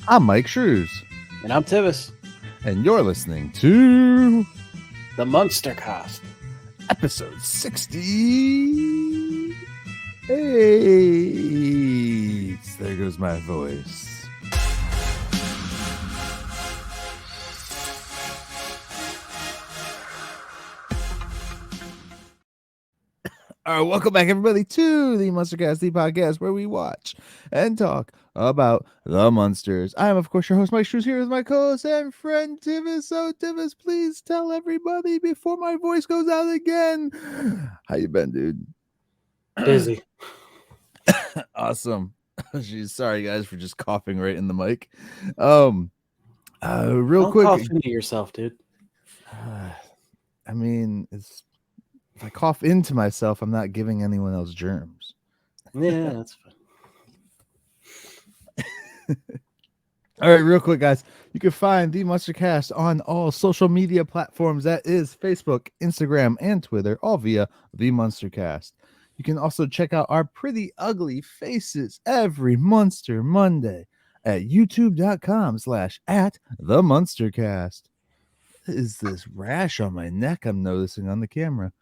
I'm Myke Shrews. And I'm Tivis. And you're listening to The Munster Cast. episode 60. Hey, there goes my voice. All right, welcome back, everybody, to the MUNSTER CAST, the podcast where we watch and talk about the Munsters. I am, of course, your host, Myke Shrews, here with my co-host and friend, Tivis. So, Tivis, please tell everybody before my voice goes out again. How you been, dude? Busy. Awesome. Jeez, sorry, guys, for just coughing right in the mic. Real Don't quick. cough into yourself, dude. I mean, if I cough into myself, I'm not giving anyone else germs. Yeah, that's fine. All right, real quick, guys. You can find the Munster Cast on all social media platforms. That is Facebook, Instagram, and Twitter, all via the Munster Cast. You can also check out our pretty ugly faces every Munster Monday at youtube.com/@TheMunsterCast. What is this rash on my neck I'm noticing on the camera?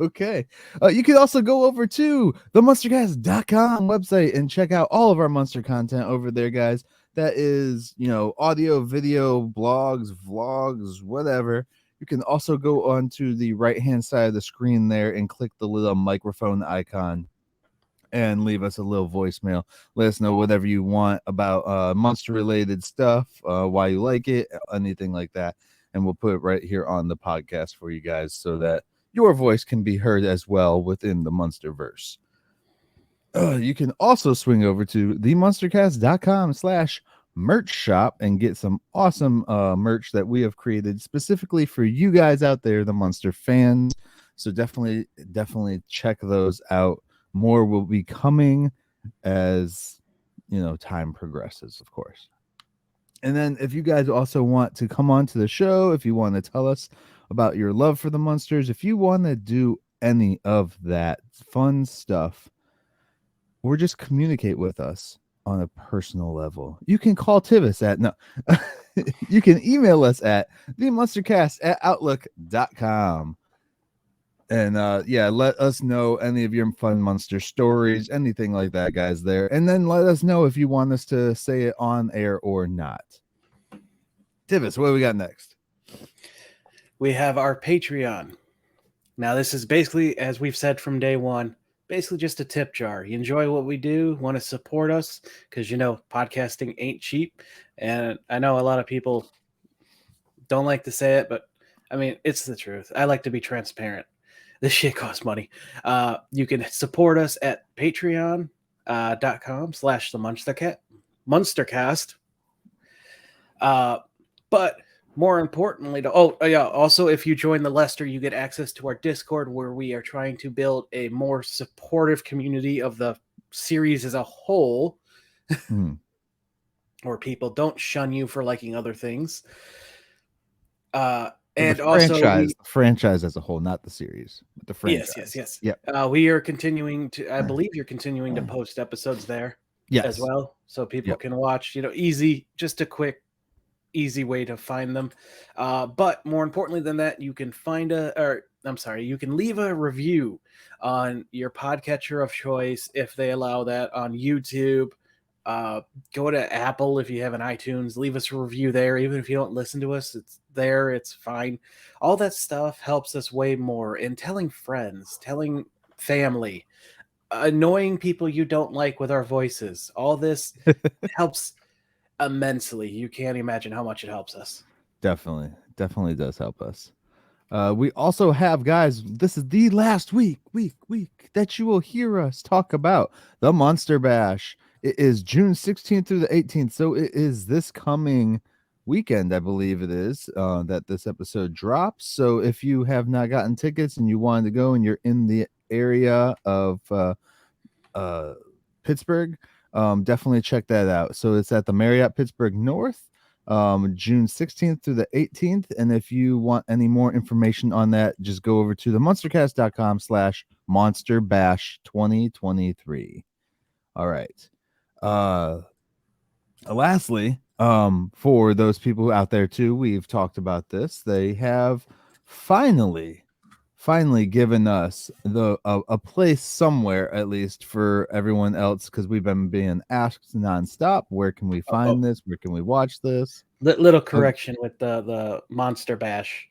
Okay. You can also go over to the MunsterCast.com website and check out all of our Munster content over there, guys. That is, audio, video, blogs, vlogs, whatever. You can also go on to the right-hand side of the screen there and click the little microphone icon and leave us a little voicemail. Let us know whatever you want about Munster-related stuff, why you like it, anything like that. And we'll put it right here on the podcast for you guys so that your voice can be heard as well within the Munsterverse. You can also swing over to themunstercast.com/merch shop and get some awesome merch that we have created specifically for you guys out there, the Munster fans. So definitely check those out. More will be coming as time progresses, of course. And then if you guys also want to come on to the show, if you want to tell us about your love for the Munsters, if you want to do any of that fun stuff, or just communicate with us on a personal level, you can call Tivis you can email us at themunstercast@outlook.com. And let us know any of your fun Munster stories, anything like that, guys, there. And then let us know if you want us to say it on air or not. Tivis, what do we got next? We have our Patreon. Now, this is basically, as we've said from day one, basically just a tip jar. You enjoy what we do, want to support us, because, podcasting ain't cheap. And I know a lot of people don't like to say it, but, I mean, it's the truth. I like to be transparent. This shit costs money. You can support us at patreon.com/TheMunsterCast. But more importantly, also if you join the Lester, you get access to our Discord, where we are trying to build a more supportive community of the series as a whole, where people don't shun you for liking other things. And the franchise as a whole, not the series, but the franchise. Yes. Yep. We are continuing to, I believe you're continuing to post episodes there as well, so people can watch, easy, just a quick, easy way to find them. But more importantly than that, you can you can leave a review on your podcatcher of choice if they allow that, on YouTube. Go to Apple if you have an iTunes, leave us a review there. Even if you don't listen to us, it's there, it's fine. All that stuff helps us way more in telling friends, telling family, annoying people you don't like with our voices. All this helps immensely. You can't imagine how much it helps us. Definitely does help us. We also have, guys, this is the last week that you will hear us talk about the Monster Bash. It is June 16th through the 18th, so it is this coming weekend, I believe it is, that this episode drops. So if you have not gotten tickets and you wanted to go and you're in the area of Pittsburgh, definitely check that out. So it's at the Marriott Pittsburgh North, June 16th through the 18th. And if you want any more information on that, just go over to themunstercast.com/monsterbash2023. All right. Lastly, for those people out there too, we've talked about this. They have finally given us a place somewhere, at least for everyone else, because we've been being asked nonstop, where can we find this? Where can we watch this? Little correction with the Monster Bash.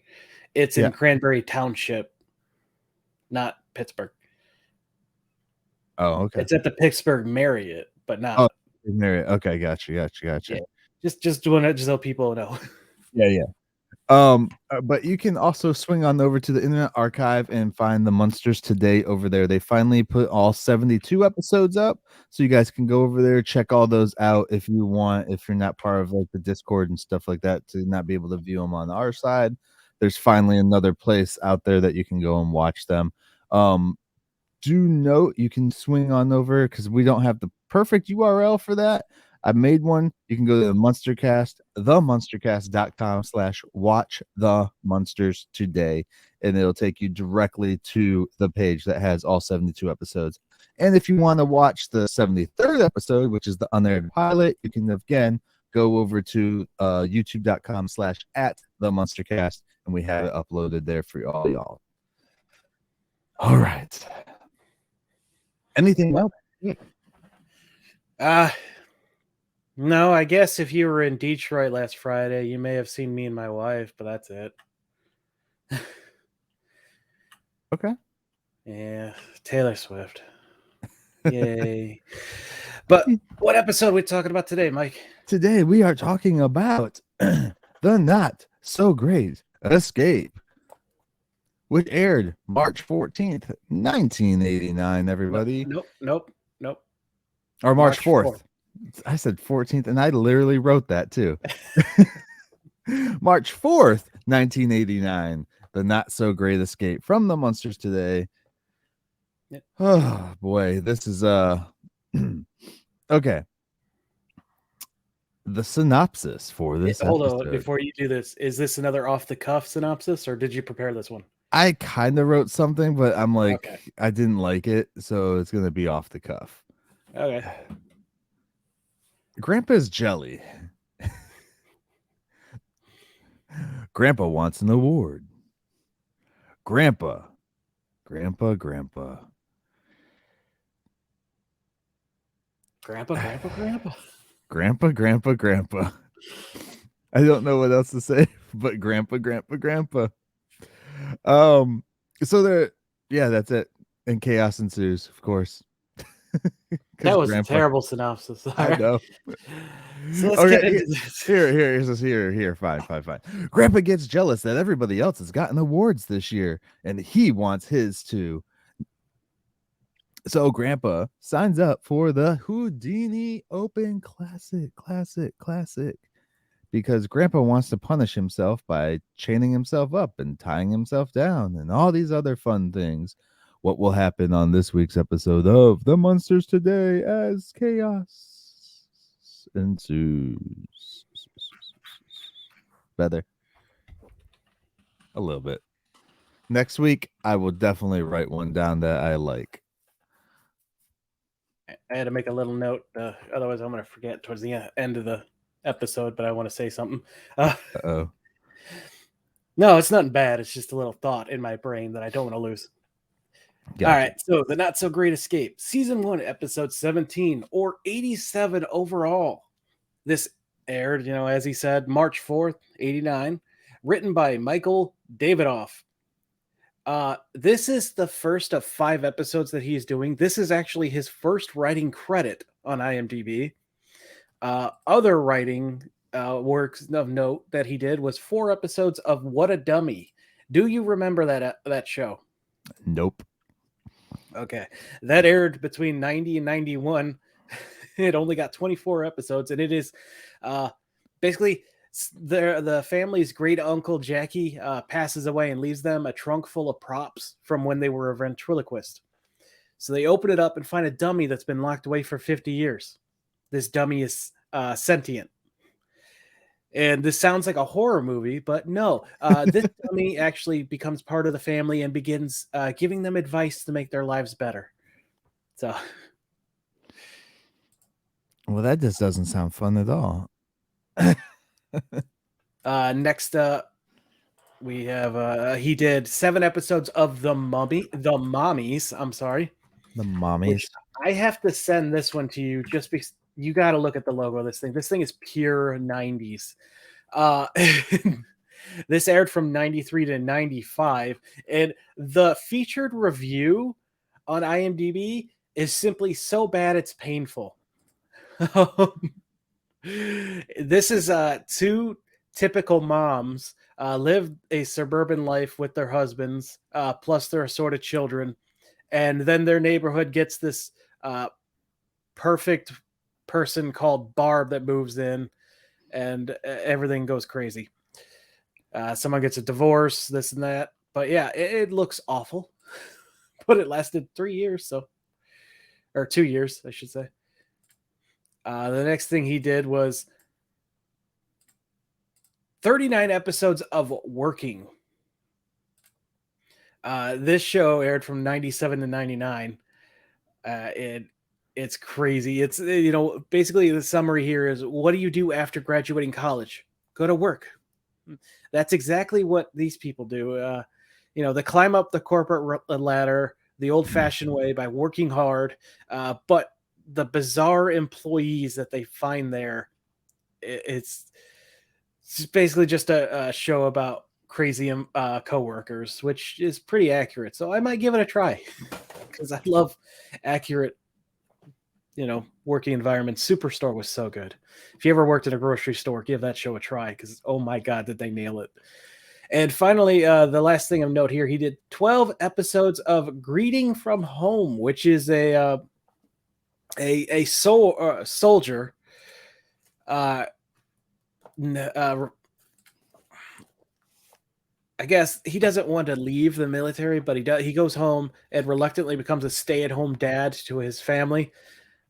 It's in Cranberry Township, not Pittsburgh. Oh, okay. It's at the Pittsburgh Marriott, but not Marriott. Okay, gotcha. Yeah. Just doing it just so people know. Yeah. But you can also swing on over to the Internet Archive and find the Munsters Today over there. They finally put all 72 episodes up, so you guys can go over there, check all those out if you want. If you're not part of like the Discord and stuff like that, to not be able to view them on our side, there's finally another place out there that you can go and watch them. Do note you can swing on over because we don't have the perfect URL for that. I made one. You can go to the MunsterCast, themunstercast.com/watch the Munsters Today, and it'll take you directly to the page that has all 72 episodes. And if you want to watch the 73rd episode, which is the unaired pilot, you can again go over to youtube.com/@themunstercast, and we have it uploaded there for all y'all. All right. Anything else? No, I guess if you were in Detroit last Friday, you may have seen me and my wife, but that's it. Okay. Yeah, Taylor Swift. Yay. But what episode are we talking about today, Mike? Today we are talking about the Not So Great Escape, which aired March 14th, 1989, everybody. Nope. Or March 4th. I said 14th, and I literally wrote that too. March 4th, 1989, the Not So Great Escape from the Munsters Today. Yep. Oh boy, this is okay. The synopsis for this Hold episode. on, before you do this, is this another off the cuff synopsis, or did you prepare this one? I kind of wrote something, but I'm like, okay, I didn't like it, so it's gonna be off the cuff. Okay. Grandpa's jelly. Grandpa wants an award. Grandpa. Grandpa. I don't know what else to say, but grandpa. So there, yeah, that's it. And chaos ensues, of course. That was a terrible synopsis. I know. So let's get into this. Here. Fine. Grandpa gets jealous that everybody else has gotten awards this year, and he wants his too. So Grandpa signs up for the Houdini Open Classic, because Grandpa wants to punish himself by chaining himself up and tying himself down and all these other fun things. What will happen on this week's episode of The Munsters Today as chaos ensues? Better. A little bit. Next week, I will definitely write one down that I like. I had to make a little note. Otherwise, I'm going to forget towards the end of the episode, but I want to say something. Uh-oh. No, it's nothing bad. It's just a little thought in my brain that I don't want to lose. Gotcha. All right, so The Not So Great Escape, Season 1, Episode 17, or 87 overall. This aired, as he said, March 4th, 89, written by Michael Davidoff. This is the first of 5 episodes that he's doing. This is actually his first writing credit on IMDb. Other writing works of note that he did was 4 episodes of What a Dummy. Do you remember that show? Nope. Okay. That aired between 90 and 91. It only got 24 episodes, and it is basically the family's great uncle Jackie passes away and leaves them a trunk full of props from when they were a ventriloquist. So they open it up and find a dummy that's been locked away for 50 years. This dummy is sentient. And this sounds like a horror movie, but no. This dummy actually becomes part of the family and begins giving them advice to make their lives better. So, Well, that just doesn't sound fun at all. Next up, we have he did 7 episodes of The Mommies. I'm sorry. The Mommies. I have to send this one to you just because you got to look at the logo of this thing. This thing is pure 90s. This aired from 93 to 95, and the featured review on IMDb is simply so bad it's painful. This is 2 typical moms live a suburban life with their husbands, plus their assorted children, and then their neighborhood gets this perfect person called Barb that moves in, and everything goes crazy. Someone gets a divorce, this and that. But yeah, it looks awful. But it lasted 3 years, or 2 years, I should say. The next thing he did was 39 episodes of Working. This show aired from 97 to 99. It's crazy. It's, basically the summary here is, what do you do after graduating college? Go to work. That's exactly what these people do. They climb up the corporate ladder the old-fashioned way by working hard, but the bizarre employees that they find there, it's basically just a show about crazy coworkers, which is pretty accurate. So I might give it a try because I love accurate, working environment. Superstore was so good. If you ever worked in a grocery store, give that show a try because, oh my God, did they nail it. And finally, the last thing of note here, he did 12 episodes of Greeting from Home, which is a soldier. I guess he doesn't want to leave the military, but he goes home and reluctantly becomes a stay-at-home dad to his family.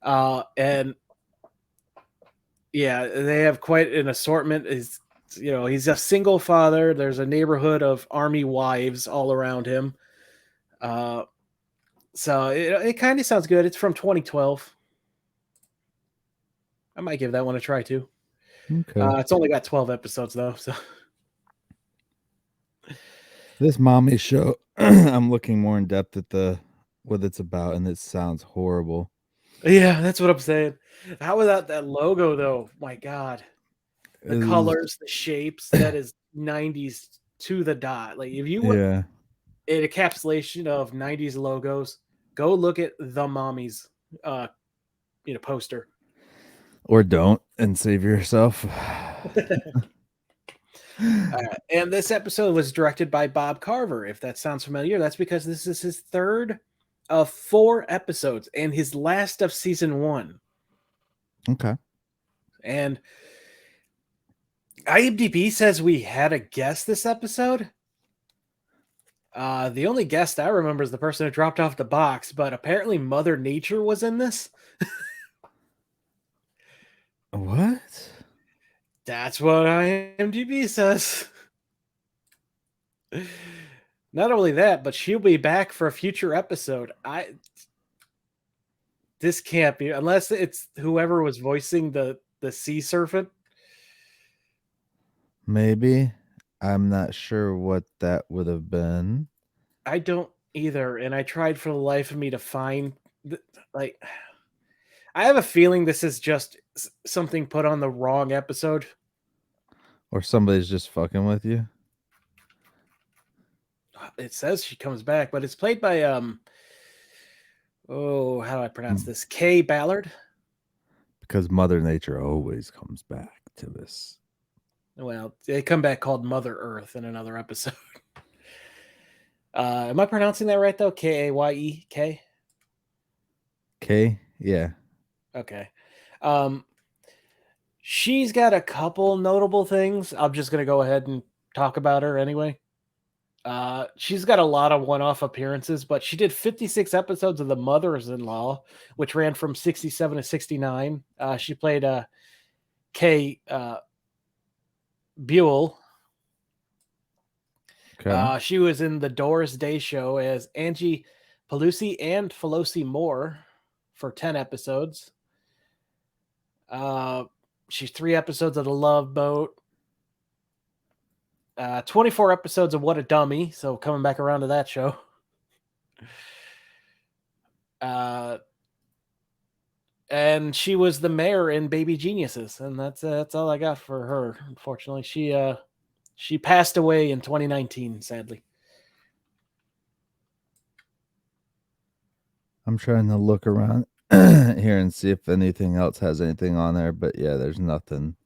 And yeah, they have quite an assortment. He's a single father. There's a neighborhood of army wives all around him. So it kind of sounds good. It's from 2012. I might give that one a try too. Okay. It's only got 12 episodes though. So this mommy show, I'm looking more in depth at what it's about, and it sounds horrible. Yeah, that's what I'm saying. How about that logo though? My God. The colors, the shapes, that is 90s to the dot. Like if you want an encapsulation of 90s logos, go look at the Mommies poster. Or don't, and save yourself. And this episode was directed by Bob Carver. If that sounds familiar, that's because this is his third of 4 episodes and his last of season 1. Okay. And IMDb says we had a guest this episode. The only guest I remember is the person who dropped off the box, but apparently Mother Nature was in this. What? That's what IMDb says. Not only that, but she'll be back for a future episode. This can't be, unless it's whoever was voicing the sea serpent. Maybe. I'm not sure what that would have been. I don't either, and I tried for the life of me to find I have a feeling this is just something put on the wrong episode. Or somebody's just fucking with you. It says she comes back, but it's played by how do I pronounce this? Kay Ballard. Because Mother Nature always comes back to this. Well, they come back called Mother Earth in another episode. Am I pronouncing that right though? K-A-Y-E-K? K? Yeah. Okay. She's got a couple notable things. I'm just going to go ahead and talk about her anyway. She's got a lot of one-off appearances, but she did 56 episodes of The Mothers-in-Law, which ran from 67 to 69. She played Kay Buell. Okay. She was in the Doris Day Show as Angie Pelosi and Pelosi Moore for 10 episodes. She's 3 episodes of The Love Boat. 24 episodes of What a Dummy. So coming back around to that show. And she was the mayor in Baby Geniuses, and that's all I got for her. Unfortunately, she passed away in 2019, sadly. I'm trying to look around here and see if anything else has anything on there, but yeah, there's nothing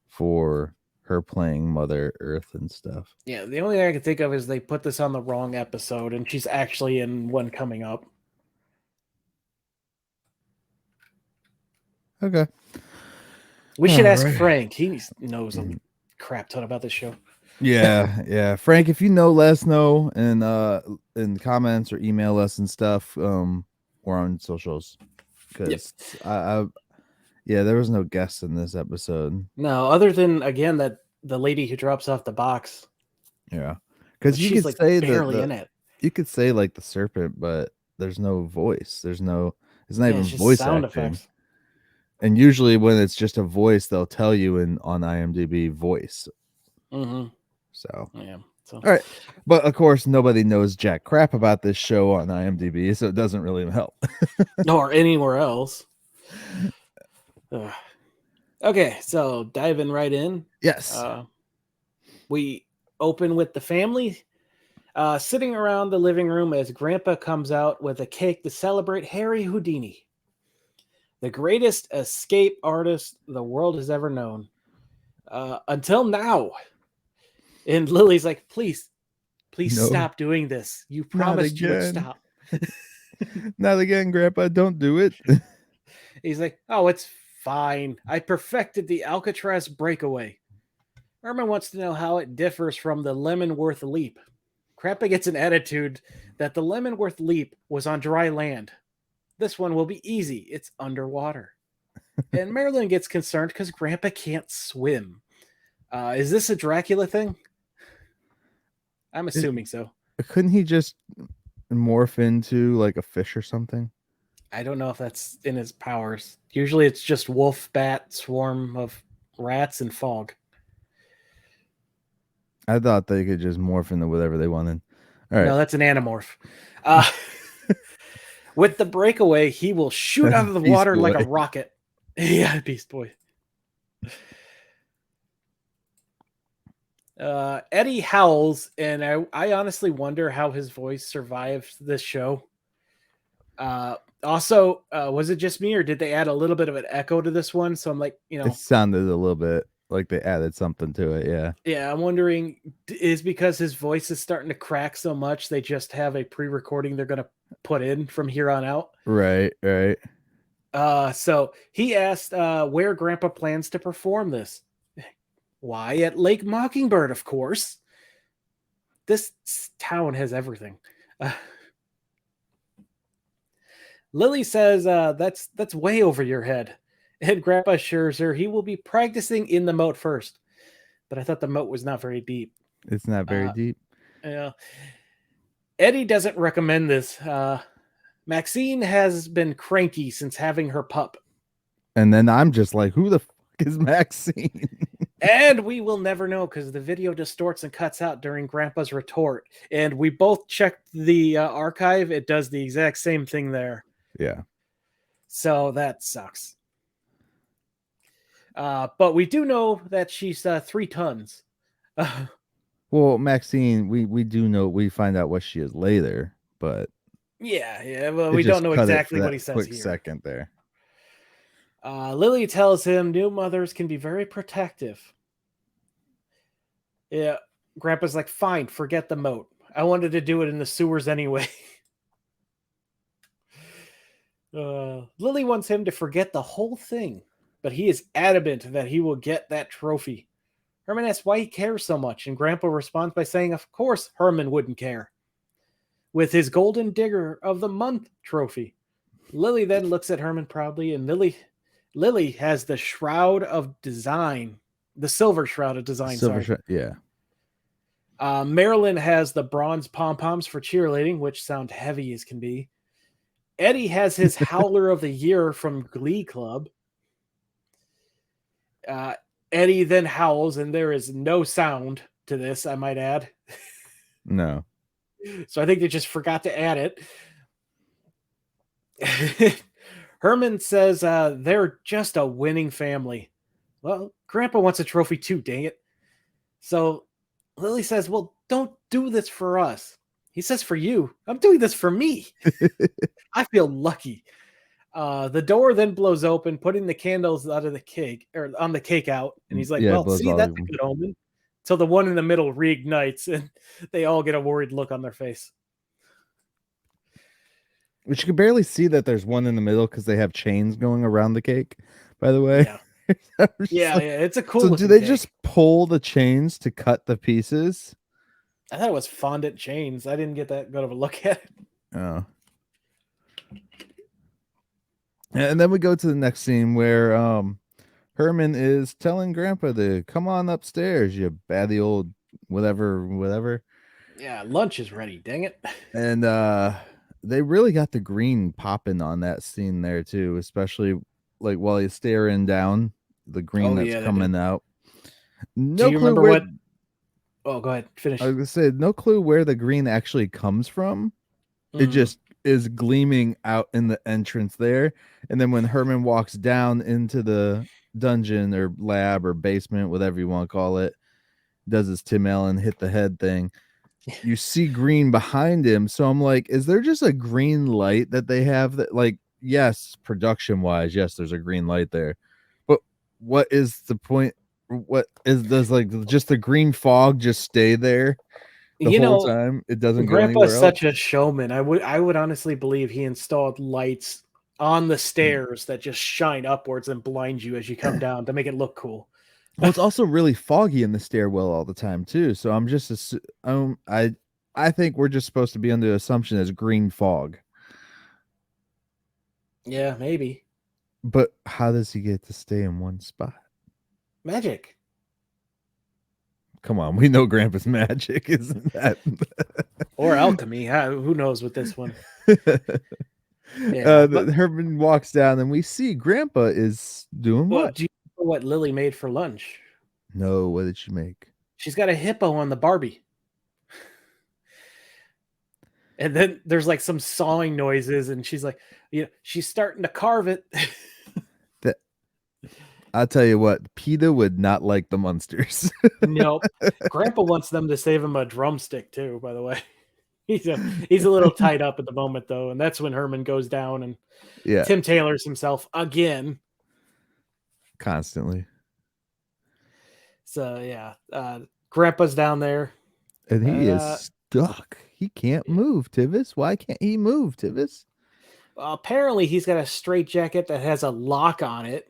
for her playing Mother Earth and stuff. Yeah, the only thing I can think of is they put this on the wrong episode, and she's actually in one coming up. Okay. We should ask Frank. He knows a crap ton about this show. Yeah. Frank, if you know, let us know in comments or email us and stuff. Or on socials. Because there was no guest in this episode. No, other than again that the lady who drops off the box. Yeah. Because you could like say barely in it. You could say like the serpent, but there's no voice. It's not even it's just voice sound acting. Effects. And usually when it's just a voice, they'll tell you on IMDb voice. Mm-hmm. So yeah. All right. But of course, nobody knows jack crap about this show on IMDb, so it doesn't really help. Nor anywhere else. Okay, so diving right in. Yes. We open with the family sitting around the living room as Grandpa comes out with a cake to celebrate Harry Houdini, the greatest escape artist the world has ever known. Until now. And Lily's like, please stop doing this. You promised you would stop. Not again, Grandpa. Don't do it. He's like, oh, it's fine. I perfected the Alcatraz breakaway. Herman wants to know how it differs from the Leavenworth leap. Grandpa gets an attitude that the Leavenworth leap was on dry land. This one will be easy. It's underwater. And Marilyn gets concerned because Grandpa can't swim. Is this a Dracula thing? I'm assuming so. Couldn't he just morph into like a fish or something? I don't know if that's in his powers. Usually it's just wolf, bat, swarm of rats, and fog. I thought they could just morph into whatever they wanted. All right. No, that's an anamorph. With the breakaway, he will shoot out of the water like a rocket. Yeah, Beast Boy. Eddie howls, and I honestly wonder how his voice survived this show. Also, was it just me, or did they add a little bit of an echo to this one? So I'm like, it sounded a little bit like they added something to it. Yeah, I'm wondering, is because his voice is starting to crack so much they just have a pre-recording they're going to put in from here on out. Right. So he asked where Grandpa plans to perform this. Why, at Lake Mockingbird, of course. This town has everything. Lily says that's way over your head. And Grandpa assures her he will be practicing in the moat first. But I thought the moat was not very deep. It's not very deep. Yeah. Eddie doesn't recommend this. Maxine has been cranky since having her pup. And then I'm just like, who the fuck is Maxine? And we will never know because the video distorts and cuts out during Grandpa's retort. And we both checked the archive. It does the exact same thing there. Yeah. So that sucks. But we do know that she's 3 tons. Well, Maxine, we do know, we find out what she is later, but yeah. Well, we don't know exactly what he says quick here. Second there. Lily tells him new mothers can be very protective. Yeah, Grandpa's like, fine, forget the moat. I wanted to do it in the sewers anyway. Lily wants him to forget the whole thing, but he is adamant that he will get that trophy. Herman asks why he cares so much, and Grandpa responds by saying, of course Herman wouldn't care. With his golden digger of the month trophy. Lily then looks at Herman proudly, and Lily has the shroud of design, the silver shroud of design. Yeah. Marilyn has the bronze pom-poms for cheerleading, which sound heavy as can be. Eddie has his Howler of the Year from Glee Club. Eddie then howls, and there is no sound to this, I might add. No. So I think they just forgot to add it. Herman says they're just a winning family. Well, Grandpa wants a trophy too, dang it. So Lily says, well, don't do this for us. He says, for you. I'm doing this for me. I feel lucky. The door then blows open, putting the candles out of the cake, or on the cake out. And he's like, well, see, that's a good omen. So the one in the middle reignites, and they all get a worried look on their face. Which you can barely see that there's one in the middle because they have chains going around the cake, by the way. Yeah, it's a cool. So do they just pull the chains to cut the pieces? I thought it was fondant chains. I didn't get that good of a look at it. Oh. And then we go to the next scene where Herman is telling Grandpa to come on upstairs, you batty old whatever. Yeah, lunch is ready, dang it. And they really got the green popping on that scene there too, especially like while he's staring down the green that's coming out. No clue remember what? Oh, go ahead, finish. I was gonna say no clue where the green actually comes from. It just is gleaming out in the entrance there, and then when Herman walks down into the dungeon or lab or basement, whatever you want to call it, does his Tim Allen hit the head thing. You see green behind him, so I'm like, is there just a green light that they have that, like, yes, production wise, yes, there's a green light there, but what is the point? What does like just the green fog just stay there the whole time? It doesn't go anywhere else? Grandpa's such a showman. I would honestly believe he installed lights on the stairs that just shine upwards and blind you as you come down to make it look cool. Well, it's also really foggy in the stairwell all the time too. So I'm just I think we're just supposed to be under the assumption as green fog. Yeah, maybe. But how does he get to stay in one spot? Magic. Come on, we know Grandpa's magic, isn't that? Or alchemy. Who knows with this one? Herman walks down and we see Grandpa is doing what? Do you know what Lily made for lunch? No, what did she make? She's got a hippo on the Barbie. And then there's like some sawing noises, and she's like, she's starting to carve it. I'll tell you what, PETA would not like the Munsters. Nope. Grandpa wants them to save him a drumstick too, by the way. He's a little tied up at the moment though, and that's when Herman goes down and Tim Taylor's himself again. Constantly. So Grandpa's down there. And he is stuck. He can't move, Tivis. Why can't he move, Tivis? Apparently he's got a straitjacket that has a lock on it.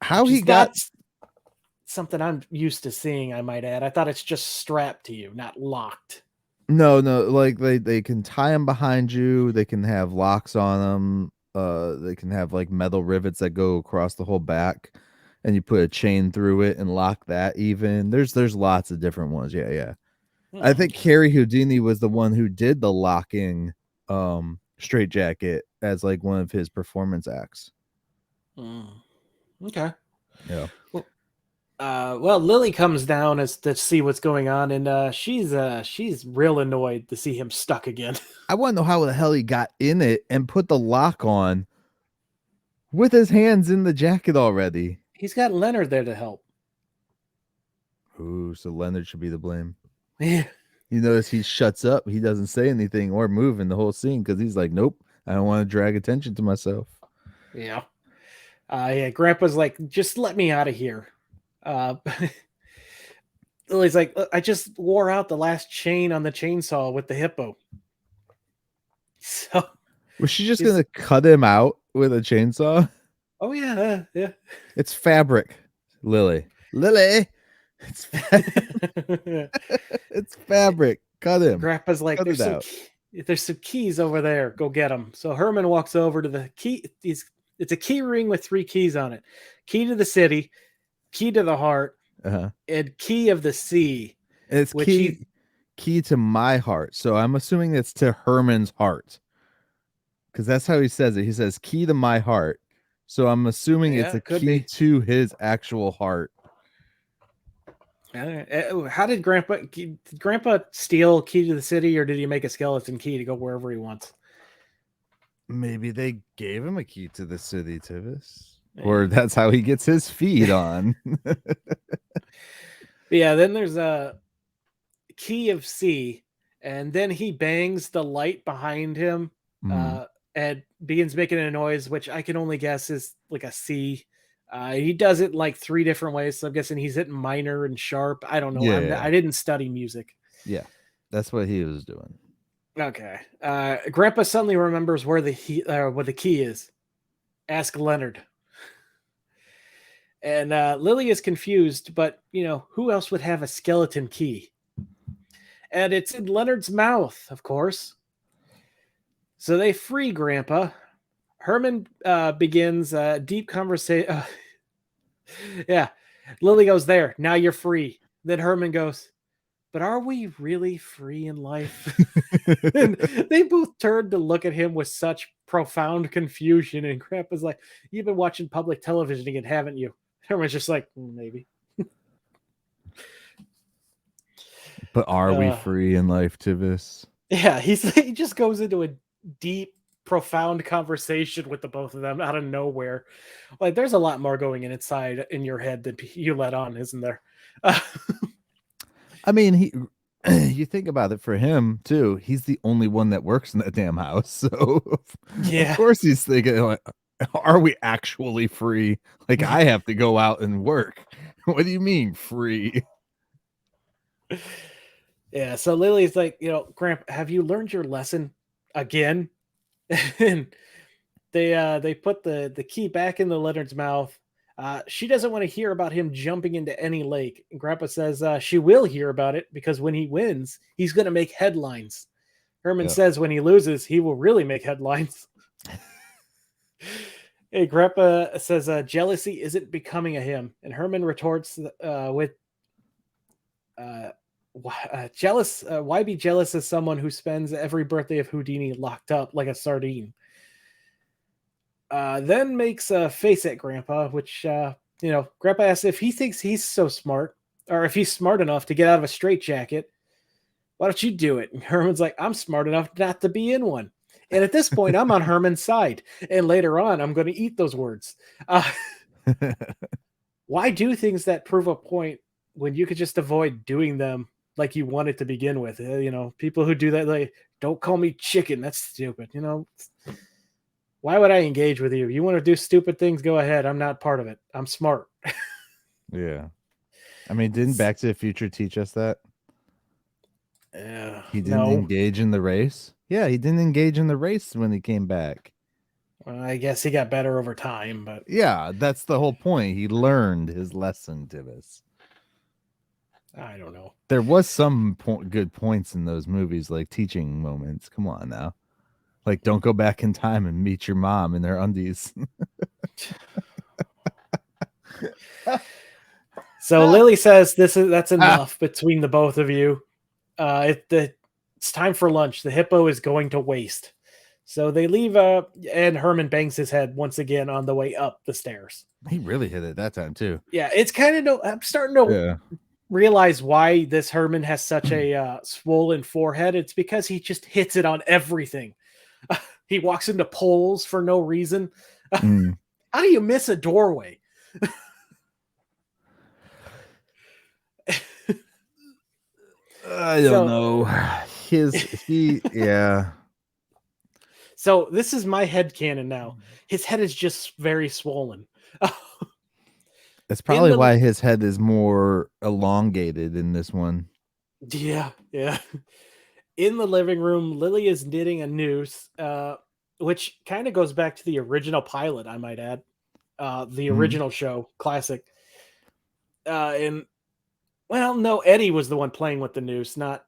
How he got something I'm used to seeing, I might add. I thought it's just strapped to you, not locked. No, like they can tie them behind you. They can have locks on them. They can have like metal rivets that go across the whole back, and you put a chain through it and lock that. Even there's lots of different ones. Yeah. I think Harry Houdini was the one who did the locking straitjacket as like one of his performance acts. Okay. Yeah. Well, Lily comes down to see what's going on, and she's real annoyed to see him stuck again. I want to know how the hell he got in it and put the lock on with his hands in the jacket already. He's got Leonard there to help. Ooh, so Leonard should be the blame. Yeah. You notice he shuts up. He doesn't say anything or move in the whole scene because he's like, nope, I don't want to drag attention to myself. Yeah. Grandpa's like, just let me out of here. Lily's like, I just wore out the last chain on the chainsaw with the hippo. So was she just gonna cut him out with a chainsaw? Oh yeah. It's fabric, Lily. It's it's fabric. Cut him. Grandpa's like, there's some keys over there. Go get them. So Herman walks over to the key. It's a key ring with 3 keys on it. Key to the city, key to the heart, and key of the sea. And it's key to my heart. So I'm assuming it's to Herman's heart. Because that's how he says it. He says key to my heart. So I'm assuming it's a key to his actual heart. How did Grandpa steal Key to the City, or did he make a skeleton key to go wherever he wants? Maybe they gave him a key to the city, Tivis. Or that's how he gets his feed on. Yeah, then there's a key of C, and then he bangs the light behind him and begins making a noise, which I can only guess is like a C. He does it like 3 different ways, so I'm guessing he's hitting minor and sharp. I don't know. I didn't study music. Yeah, that's what he was doing. Okay. Grandpa suddenly remembers where the key is. Ask Leonard. And Lily is confused, but who else would have a skeleton key? And it's in Leonard's mouth, of course. So they free Grandpa. Herman begins a deep conversation. Yeah. Lily goes, there. Now you're free. Then Herman goes, but are we really free in life? And they both turned to look at him with such profound confusion. And Grandpa's like, you've been watching public television again, haven't you? Herman's just like, maybe. But are we free in life, Tivis? Yeah, he just goes into a deep, profound conversation with the both of them out of nowhere. Like, there's a lot more going inside in your head than you let on, isn't there? I mean, you think about it, for him too. He's the only one that works in that damn house, so of course he's thinking, like, are we actually free? Like, I have to go out and work. What do you mean free? Yeah, so Lily's like, Grandpa, have you learned your lesson again? And they put the key back in the Leonard's mouth. She doesn't want to hear about him jumping into any lake. And Grandpa says she will hear about it because when he wins, he's going to make headlines. Herman says when he loses, he will really make headlines. Hey, Grandpa says jealousy isn't becoming of him. And Herman retorts with jealous. Why be jealous of someone who spends every birthday of Houdini locked up like a sardine? Then makes a face at Grandpa, which, Grandpa asks if he thinks he's so smart, or if he's smart enough to get out of a straitjacket. Why don't you do it? And Herman's like, I'm smart enough not to be in one. And at this point, I'm on Herman's side. And later on, I'm going to eat those words. Why do things that prove a point when you could just avoid doing them like you wanted to begin with? People who do that, like, don't call me chicken. That's stupid. Why would I engage with you? You want to do stupid things? Go ahead. I'm not part of it. I'm smart. Yeah. I mean, didn't Back to the Future teach us that? Yeah. He didn't engage in the race? Yeah, he didn't engage in the race when he came back. Well, I guess he got better over time, but... Yeah, that's the whole point. He learned his lesson, Tivis. I don't know. There was some good points in those movies, like teaching moments. Come on now. Like, don't go back in time and meet your mom in her undies. So Lily says that's enough between the both of you. It's time for lunch. The hippo is going to waste. So they leave, and Herman bangs his head once again on the way up the stairs. He really hit it that time too. Yeah, it's kind of I'm starting to realize why this Herman has such a swollen forehead. It's because he just hits it on everything. He walks into poles for no reason. How do you miss a doorway? I don't know. Yeah. So this is my headcanon now. His head is just very swollen. That's probably why his head is more elongated in this one. Yeah. In the living room, Lily is knitting a noose, which kind of goes back to the original pilot, I might add. The original show, classic. No, Eddie was the one playing with the noose, not...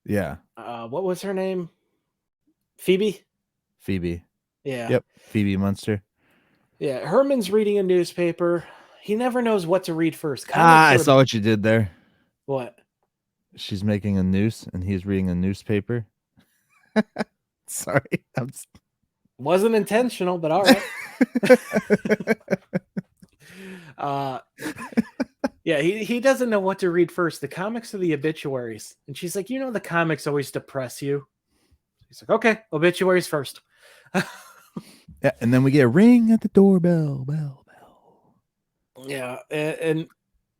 Yeah. What was her name? Phoebe? Yeah. Yep. Phoebe Munster. Yeah. Herman's reading a newspaper. He never knows what to read first. I saw what you did there. What? She's making a noose and he's reading a newspaper. Sorry. Wasn't intentional, but all right. Yeah, he doesn't know what to read first, the comics or the obituaries. And she's like, the comics always depress you. He's like, okay, obituaries first. Yeah, and then we get a ring at the doorbell. Bell. Yeah, and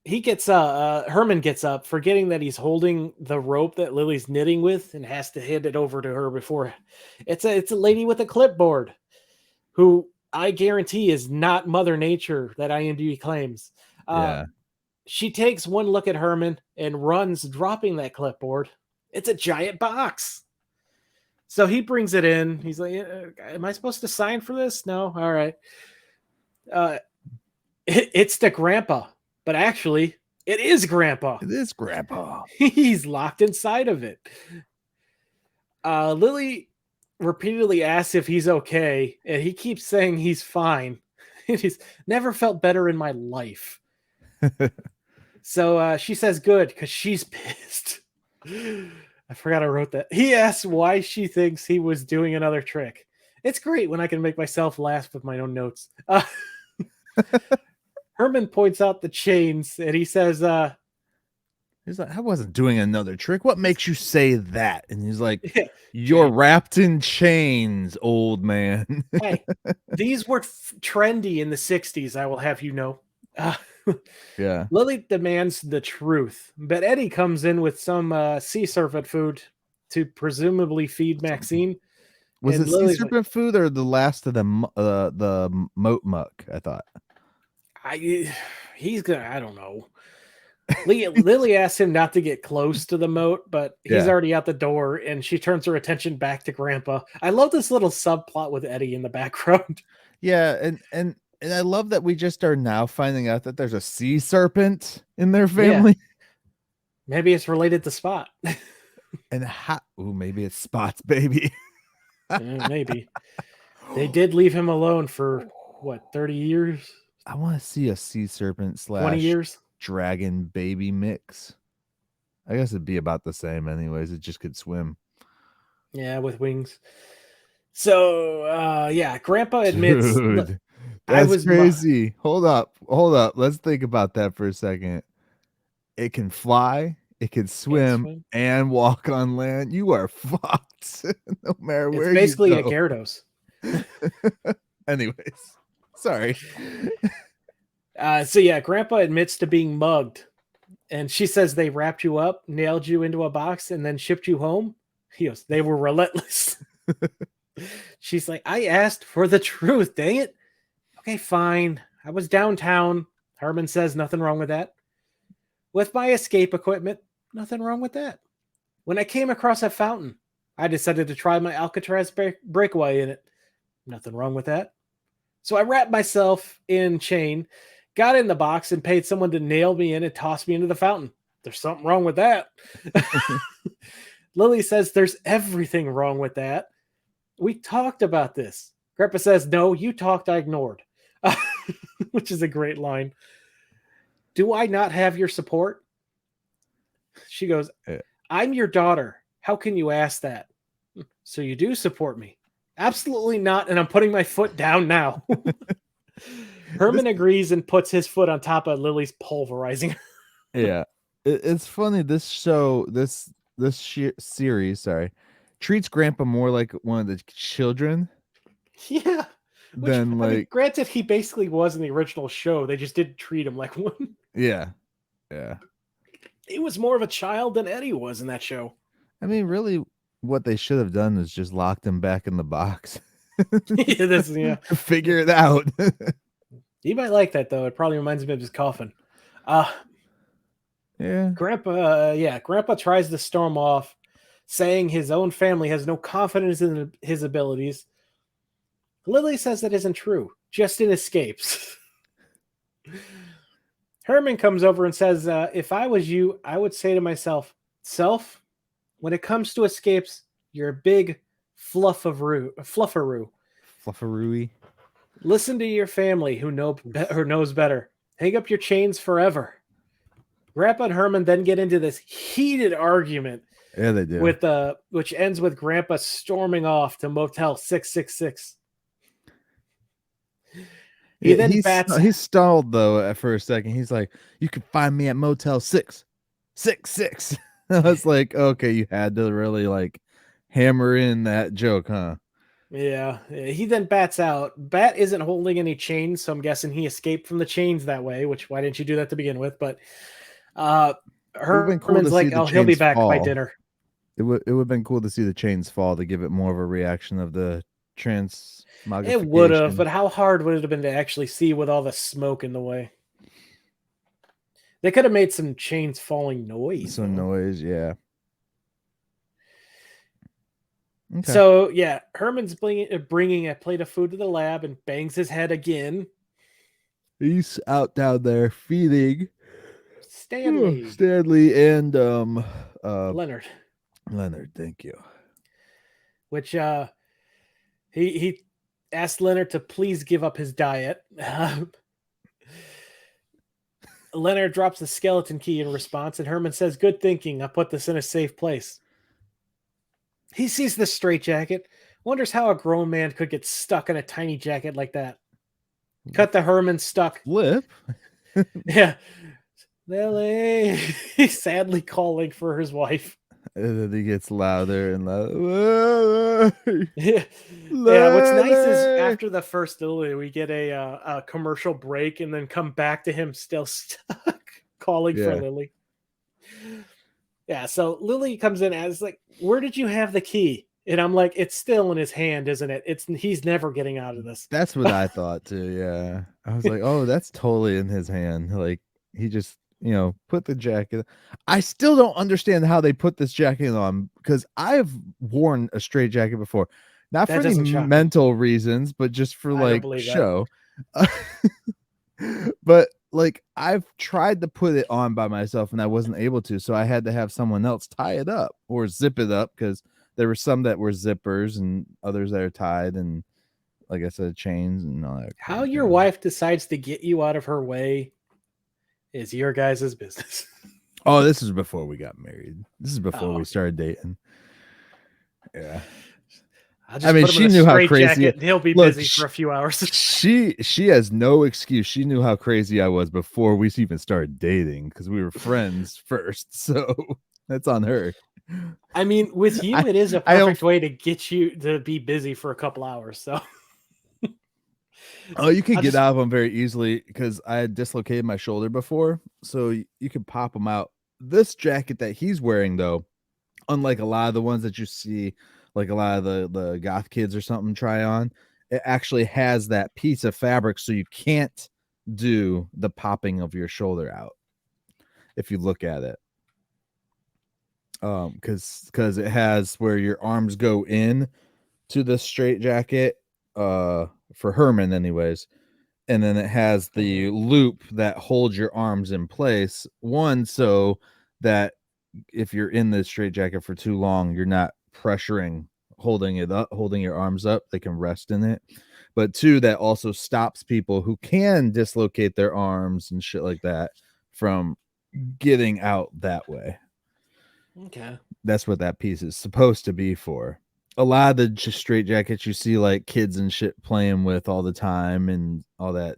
he gets Herman gets up, forgetting that he's holding the rope that Lily's knitting with, and has to hand it over to her before. It's a lady with a clipboard, who I guarantee is not Mother Nature that IMDb claims. Yeah. She takes one look at Herman and runs, dropping that clipboard. It's a giant box. So he brings it in. He's like, am I supposed to sign for this? No? All right. It's the grandpa, but actually it is grandpa. It is grandpa. He's locked inside of it. Lily repeatedly asks if he's okay, and he keeps saying he's fine. He's never felt better in my life. So she says good, because she's pissed. I forgot I wrote that. He asks why she thinks he was doing another trick. It's great when I can make myself laugh with my own notes. Herman points out the chains, and he says, he's like, I wasn't doing another trick. What makes you say that? And he's like, you're wrapped in chains, old man. Hey, these were trendy in the 60s, I will have you know. Yeah. Lily demands the truth, but Eddie comes in with some sea serpent food to presumably feed Maxine. Was it sea serpent food or the last of the moat muck? I thought. I don't know. Lily asks him not to get close to the moat, but he's already out the door, and she turns her attention back to Grandpa. I love this little subplot with Eddie in the background. Yeah, and I love that we just are now finding out that there's a sea serpent in their family. Yeah. Maybe it's related to Spot. And maybe it's Spot's baby. Maybe. They did leave him alone for what, 30 years? I want to see a sea serpent / 20 years dragon baby mix. I guess it'd be about the same anyways. It just could swim. Yeah, with wings. So Grandpa admits, dude, that's crazy. Hold up. Let's think about that for a second. It can fly, it can swim, and walk on land. You are fucked. No matter where you go. It's basically a Gyarados. Anyways, sorry. Grandpa admits to being mugged, and she says they wrapped you up, nailed you into a box, and then shipped you home. He goes, they were relentless. She's like, I asked for the truth, dang it. Okay, fine. I was downtown. Herman says nothing wrong with that. With my escape equipment, nothing wrong with that. When I came across a fountain, I decided to try my Alcatraz breakaway in it. Nothing wrong with that. So I wrapped myself in chain, got in the box, and paid someone to nail me in and toss me into the fountain. There's something wrong with that. Lily says there's everything wrong with that. We talked about this. Grandpa says, no, you talked, I ignored. Which is a great line. Do I not have your support? She goes, I'm your daughter. How can you ask that? So you do support me? Absolutely not, and I'm putting my foot down now. Herman agrees and puts his foot on top of Lily's, pulverizing her. Yeah. It's funny, this series, treats Grandpa more like one of the children. Yeah. Granted, he basically was in the original show. They just didn't treat him like one. Yeah. Yeah. He was more of a child than Eddie was in that show. I mean, really, what they should have done is just locked him back in the box. Figure it out. He might like that, though. It probably reminds me of his coffin. Yeah. Grandpa tries to storm off, saying his own family has no confidence in his abilities. Lily says that isn't true. Justin escapes. Herman comes over and says, if I was you, I would say to myself, self, when it comes to escapes, you're a big fluffaroo. Fluffaroo-y. Listen to your family who knows better. Hang up your chains forever. Grandpa and Herman then get into this heated argument. Yeah, they do. Which ends with Grandpa storming off to Motel 666. He then bats. He's stalled though for a second. He's like, "You can find me at Motel 666." I was like, "Okay, you had to really like hammer in that joke, huh?" Yeah. He then bats out. Bat isn't holding any chains, so I'm guessing he escaped from the chains that way. Which why didn't you do that to begin with? But Herman's like, "Oh, he'll be back by dinner." It would have been cool to see the chains fall to give it more of a reaction of the transmogrification. It would have, but how hard would it have been to actually see with all the smoke in the way? They could have made some chains falling noise. Some noise, yeah. Okay. So, yeah, Herman's bringing a plate of food to the lab and bangs his head again. He's out down there feeding Stanley and Leonard. Leonard, thank you. Which he asked Leonard to please give up his diet. Leonard drops the skeleton key in response, and Herman says, "Good thinking. I put this in a safe place." He sees the straitjacket, wonders how a grown man could get stuck in a tiny jacket like that. Cut to Herman stuck. Flip. Yeah. Lily. He's sadly calling for his wife. And then he gets louder and louder. Yeah. What's nice is after the first Lily, we get a commercial break and then come back to him still stuck calling for Lily. Yeah, so Lily comes in as like, "Where did you have the key?" And I'm like, "It's still in his hand, isn't it? He's never getting out of this." That's what I thought too. Yeah, I was like, "Oh, that's totally in his hand." Like he just, put the jacket. I still don't understand how they put this jacket on because I've worn a straight jacket before, not for any mental reasons, but just for like show. But like I've tried to put it on by myself and I wasn't able to, so I had to have someone else tie it up or zip it up because there were some that were zippers and others that are tied and, like I said, chains and all that. How your wife decides to get you out of her way is your guys' business. Oh, this is before we got married. This is before we started dating. Yeah. I mean, she knew how crazy he'll be busy for a few hours. She has no excuse. She knew how crazy I was before we even started dating because we were friends first. So that's on her. I mean, with you, it is a perfect way to get you to be busy for a couple hours. So, you can get out of them very easily because I had dislocated my shoulder before, so you can pop them out. This jacket that he's wearing, though, unlike a lot of the ones that you see, like a lot of the goth kids or something try on, it actually has that piece of fabric, so you can't do the popping of your shoulder out if you look at it. Because it has where your arms go in to the straight jacket, for Herman anyways, and then it has the loop that holds your arms in place, one so that if you're in the straight jacket for too long, you're not pressuring holding your arms up, they can rest in it, but two, that also stops people who can dislocate their arms and shit like that from getting out that way. Okay. That's what that piece is supposed to be for. A lot of the just straight jackets you see like kids and shit playing with all the time and all that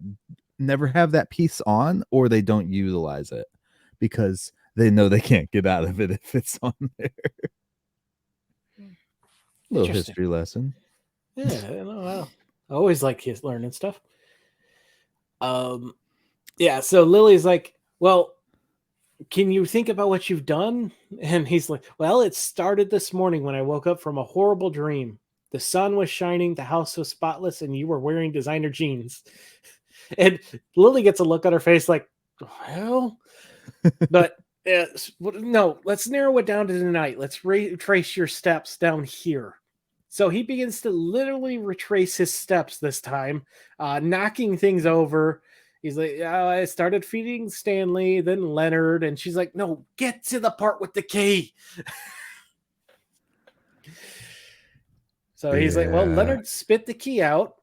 never have that piece on, or they don't utilize it because they know they can't get out of it if it's on there. Little history lesson. Yeah, I always like learning stuff. Yeah, so Lily's like, "Well, can you think about what you've done?" And he's like, "Well, it started this morning when I woke up from a horrible dream. The sun was shining, the house was spotless, and you were wearing designer jeans." And Lily gets a look on her face like, "Well," but no, let's narrow it down to tonight. Let's trace your steps down here. So he begins to literally retrace his steps this time, knocking things over. He's like, I started feeding Stanley, then Leonard. And she's like, "No, get to the part with the key." So he's like, well, Leonard spit the key out.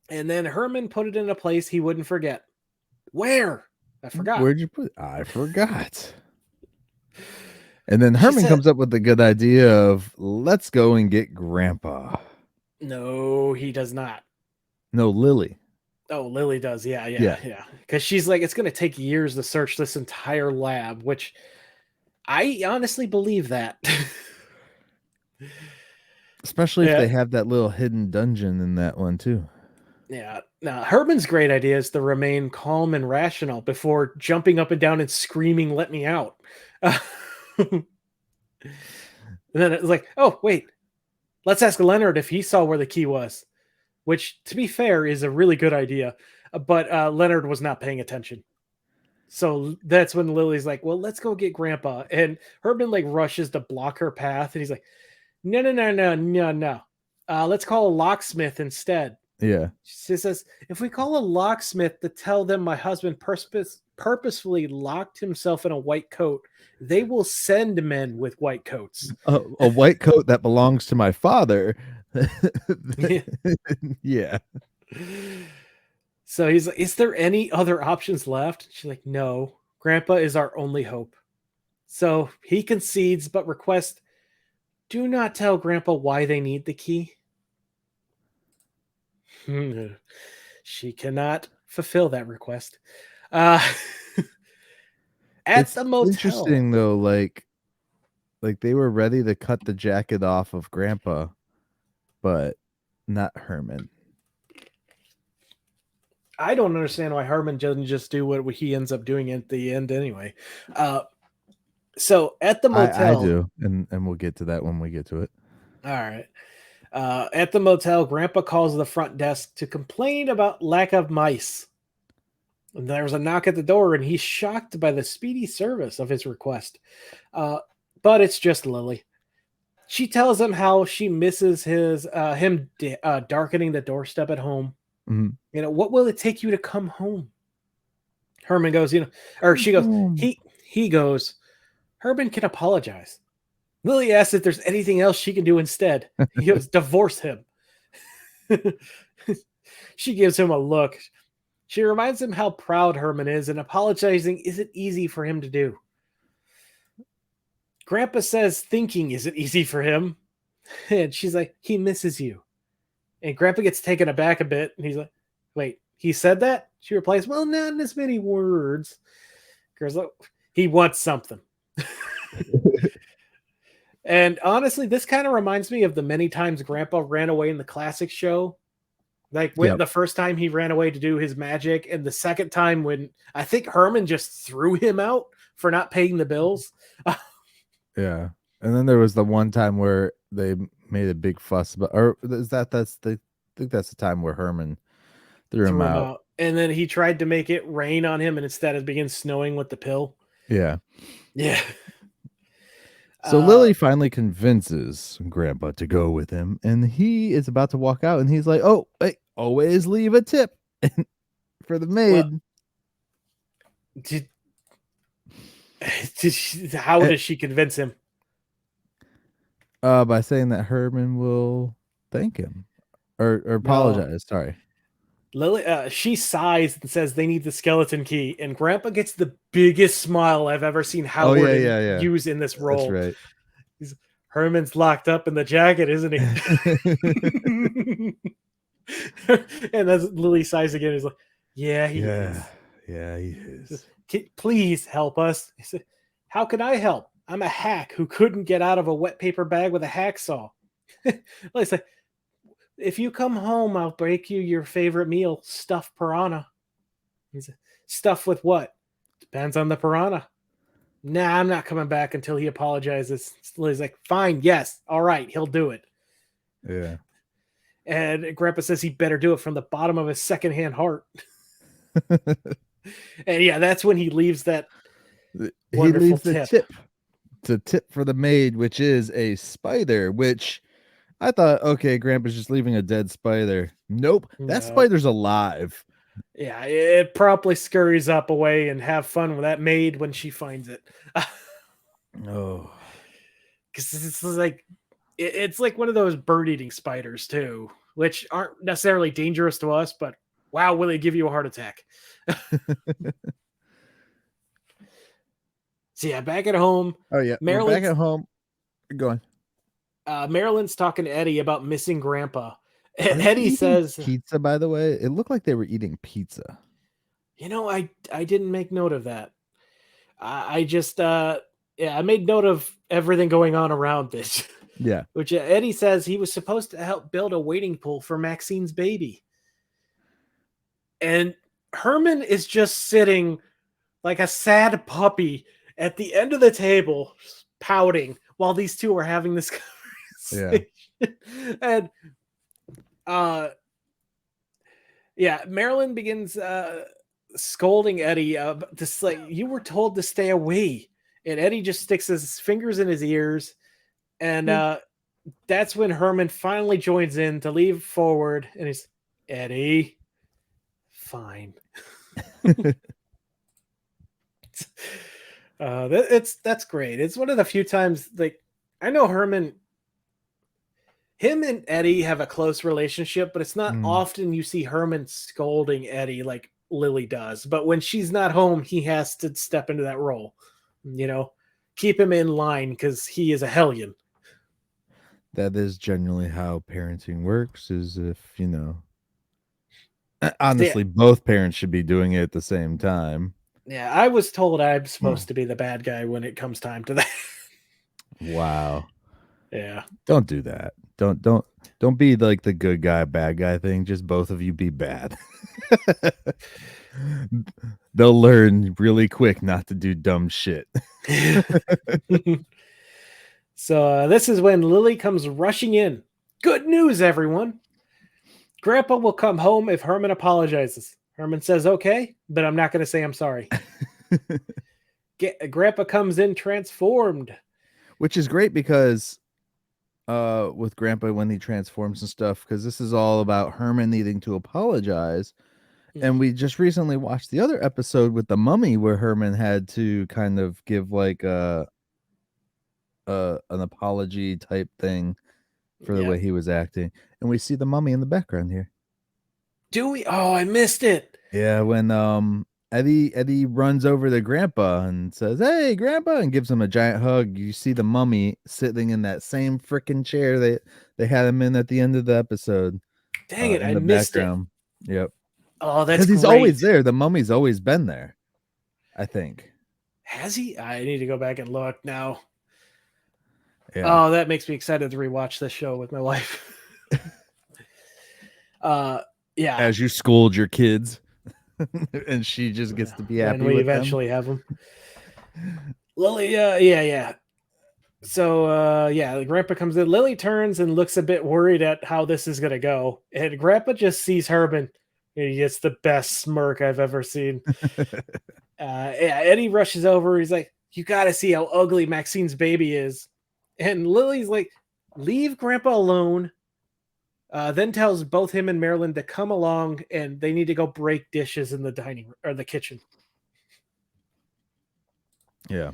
And then Herman put it in a place he wouldn't forget. Where? I forgot. Where'd you put it? I forgot. And then Herman comes up with the good idea of, let's go and get Grandpa. No, he does not. No, Lily. Oh, Lily does. Yeah. Because she's like, it's going to take years to search this entire lab, which I honestly believe that. Especially if they have that little hidden dungeon in that one too. Yeah. Now, Herman's great idea is to remain calm and rational before jumping up and down and screaming, "Let me out." And then it's like, oh, wait, let's ask Leonard if he saw where the key was, which, to be fair, is a really good idea. But Leonard was not paying attention. So that's when Lily's like, well, let's go get Grandpa. And Herman like rushes to block her path. And he's like, no. Let's call a locksmith instead. Yeah. She says, if we call a locksmith to tell them my husband purposefully locked himself in a white coat, they will send men with white coats. A white coat that belongs to my father. Yeah. So he's like, is there any other options left? She's like, no, Grandpa is our only hope. So he concedes, but requests, do not tell Grandpa why they need the key. She cannot fulfill that request. At the motel. Interesting though, like they were ready to cut the jacket off of Grandpa, but not Herman. I don't understand why Herman doesn't just do what he ends up doing at the end anyway. So at the motel, I do, and we'll get to that when we get to it. All right. At the motel, Grandpa calls the front desk to complain about lack of mice. And there's a knock at the door, and he's shocked by the speedy service of his request. But it's just Lily. She tells him how she misses him darkening the doorstep at home. Mm-hmm. You know, what will it take you to come home? Herman goes, or she goes, he goes, Herman can apologize. Lily asks if there's anything else she can do instead. He goes, divorce him. She gives him a look. She reminds him how proud Herman is, and apologizing isn't easy for him to do. Grandpa says thinking isn't easy for him. And she's like, he misses you. And Grandpa gets taken aback a bit. And he's like, wait, he said that? She replies, well, not in as many words. Girl's like, he wants something. And honestly, this kind of reminds me of the many times Grandpa ran away in the classic show. Like when the first time he ran away to do his magic, and the second time when I think Herman just threw him out for not paying the bills. Yeah. And then there was the one time where they made a big fuss about, or is I think that's the time where Herman threw him out. And then he tried to make it rain on him, and instead it began snowing with the pill. Yeah. Yeah. So Lily finally convinces Grandpa to go with him, and he is about to walk out, and he's like, oh, hey, always leave a tip for the maid. Well, how does she convince him? By saying that Herman will thank him or apologize. No. Sorry. Lily, she sighs and says they need the skeleton key, and Grandpa gets the biggest smile I've ever seen Howard use in this role. That's right. Herman's locked up in the jacket, isn't he? And as Lily sighs again, he's like, yeah, he is. Yeah, he is. Please help us. He said, how can I help? I'm a hack who couldn't get out of a wet paper bag with a hacksaw. Lily said, if you come home, I'll break you your favorite meal, stuffed piranha. He said, stuffed with what? Depends on the piranha. Nah, I'm not coming back until he apologizes. Lily's like, fine, yes, all right, he'll do it. Yeah. And Grandpa says he better do it from the bottom of his secondhand heart. And yeah, that's when he leaves that wonderful tip. It's a tip for the maid, which is a spider, which I thought, okay, Grandpa's just leaving a dead spider. Nope, that spider's alive. Yeah, it promptly scurries up away and have fun with that maid when she finds it. Oh, because it's like one of those bird-eating spiders too, which aren't necessarily dangerous to us, but wow, will they give you a heart attack? So yeah, back at home. Oh yeah, back at home. Go on. Marilyn's talking to Eddie about missing Grandpa, Eddie says pizza, by the way. It looked like they were eating pizza. You know, I didn't make note of that. I just I made note of everything going on around this. Yeah. Which Eddie says he was supposed to help build a wading pool for Maxine's baby. And Herman is just sitting like a sad puppy at the end of the table, pouting while these two are having this conversation. And Marilyn begins scolding Eddie. This, like, you were told to stay away. And Eddie just sticks his fingers in his ears. And that's when Herman finally joins in to leave forward. And he's, Eddie, fine. That's great. It's one of the few times, like, I know him and Eddie have a close relationship, but it's not often you see Herman scolding Eddie like Lily does. But when she's not home, he has to step into that role, keep him in line because he is a hellion. That is generally how parenting works, is if, honestly, both parents should be doing it at the same time. Yeah, I was told I'm supposed to be the bad guy when it comes time to that. Wow. Yeah. Don't do that. Don't be like the good guy, bad guy thing. Just both of you be bad. They'll learn really quick not to do dumb shit. So this is when Lily comes rushing in. Good news, everyone. Grandpa will come home if Herman apologizes. Herman says, okay, but I'm not going to say I'm sorry. Grandpa comes in transformed. Which is great because with Grandpa when he transforms and stuff, because this is all about Herman needing to apologize. And we just recently watched the other episode with the mummy where Herman had to kind of give like an apology type thing for the way he was acting. And we see the mummy in the background here. Do we? Oh, I missed it. Yeah, when Eddie runs over to Grandpa and says, "Hey, Grandpa," and gives him a giant hug. You see the mummy sitting in that same freaking chair they had him in at the end of the episode. Dang it, in the missed background. It. Yep. Oh, that's because he's always there. The mummy's always been there, I think. Has he? I need to go back and look now. Yeah. Oh, that makes me excited to rewatch this show with my wife. Yeah. As you scold your kids, and she just gets to be happy. And we eventually have them. Lily, yeah. So, the Grandpa comes in. Lily turns and looks a bit worried at how this is gonna go, and Grandpa just sees Herman. And he gets the best smirk I've ever seen. Eddie rushes over. He's like, "You got to see how ugly Maxine's baby is," and Lily's like, "Leave Grandpa alone." Then tells both him and Marilyn to come along, and they need to go break dishes in the dining room or the kitchen. Yeah,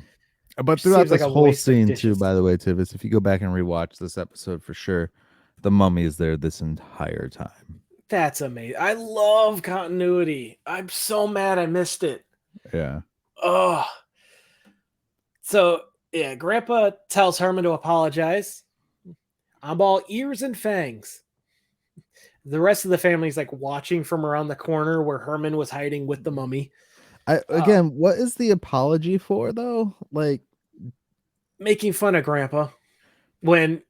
but throughout this whole scene too, by the way, Tivis, if you go back and rewatch this episode for sure, the mummy is there this entire time. That's amazing. I love continuity. I'm so mad I missed it. Yeah. Oh. So, yeah, Grandpa tells Herman to apologize. I'm all ears and fangs. The rest of the family's like watching from around the corner where Herman was hiding with the mummy. What is the apology for, though? Like, making fun of Grandpa when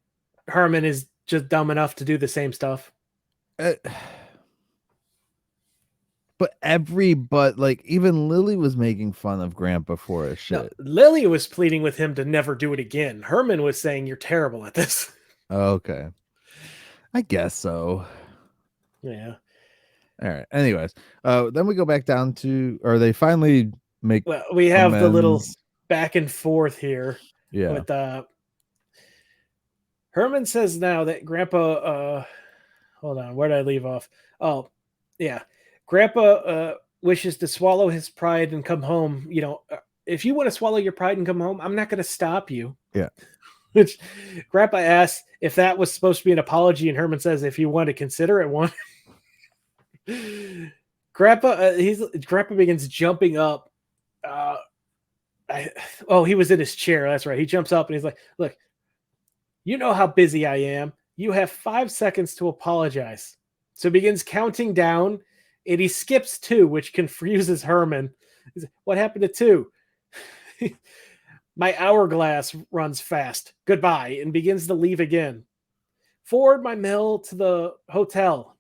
Herman is just dumb enough to do the same stuff. But even Lily was making fun of Grandpa for his shit. No, Lily was pleading with him to never do it again. Herman was saying, "You're terrible at this." Okay. I guess so. Yeah. All right. Anyways, then we go back down to, or they finally make. Well, we have the little back and forth here. Yeah. With Herman says now that Grandpa. Hold on, where did I leave off? Oh, yeah. Grandpa wishes to swallow his pride and come home. If you want to swallow your pride and come home, I'm not going to stop you. Yeah. Which Grandpa asks if that was supposed to be an apology, and Herman says if you want to consider it one. Grandpa begins jumping up. He was in his chair. That's right. He jumps up and he's like, "Look, you know how busy I am. You have 5 seconds to apologize. So he begins counting down, and he skips 2, which confuses Herman. He's like, what happened to 2? My hourglass runs fast. Goodbye, and begins to leave again. Forward my mail to the hotel.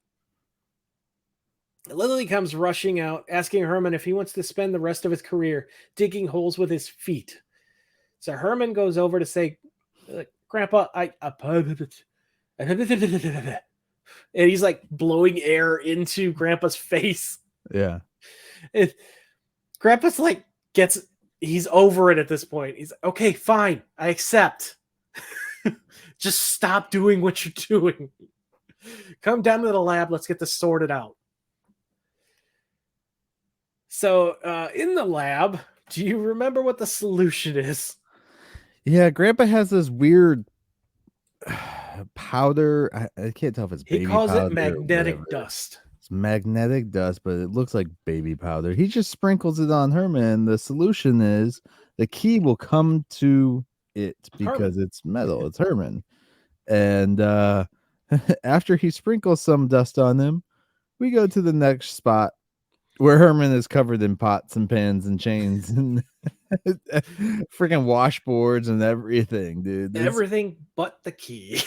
Lily comes rushing out, asking Herman if he wants to spend the rest of his career digging holes with his feet. So Herman goes over to say, Grandpa, and he's like blowing air into Grandpa's face. Yeah. And Grandpa's like, he's over it at this point. He's like, okay, fine, I accept. Just stop doing what you're doing. Come down to the lab. Let's get this sorted out. So in the lab, do you remember what the solution is? Yeah, Grandpa has this weird powder. I can't tell if it's baby powder. He calls it magnetic dust. It's magnetic dust, but it looks like baby powder. He just sprinkles it on Herman. The solution is the key will come to it because it's metal. It's Herman. And after he sprinkles some dust on him, we go to the next spot where Herman is covered in pots and pans and chains and freaking washboards and everything, dude. Everything but the key.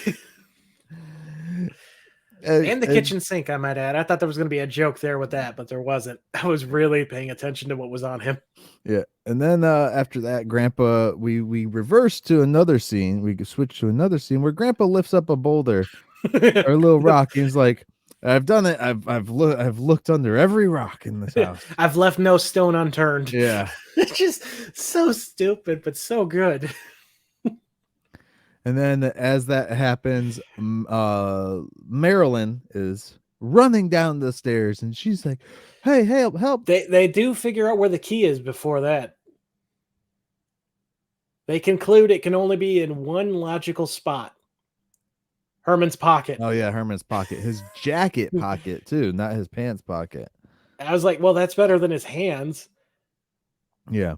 And the kitchen sink, I might add. I thought there was going to be a joke there with that, but there wasn't. I was really paying attention to what was on him. Yeah. And then after that, Grandpa, we reverse to another scene. We switch to another scene where Grandpa lifts up a boulder or a little rock. And he's like, I've done it. I've looked under every rock in this house. I've left no stone unturned. Yeah. It's just so stupid, but so good. And then as that happens, Marilyn is running down the stairs and she's like, hey, help. They do figure out where the key is before that. They conclude it can only be in one logical spot. Herman's pocket. Oh, yeah, Herman's pocket. His jacket pocket, too, not his pants pocket. I was like, well, that's better than his hands. Yeah.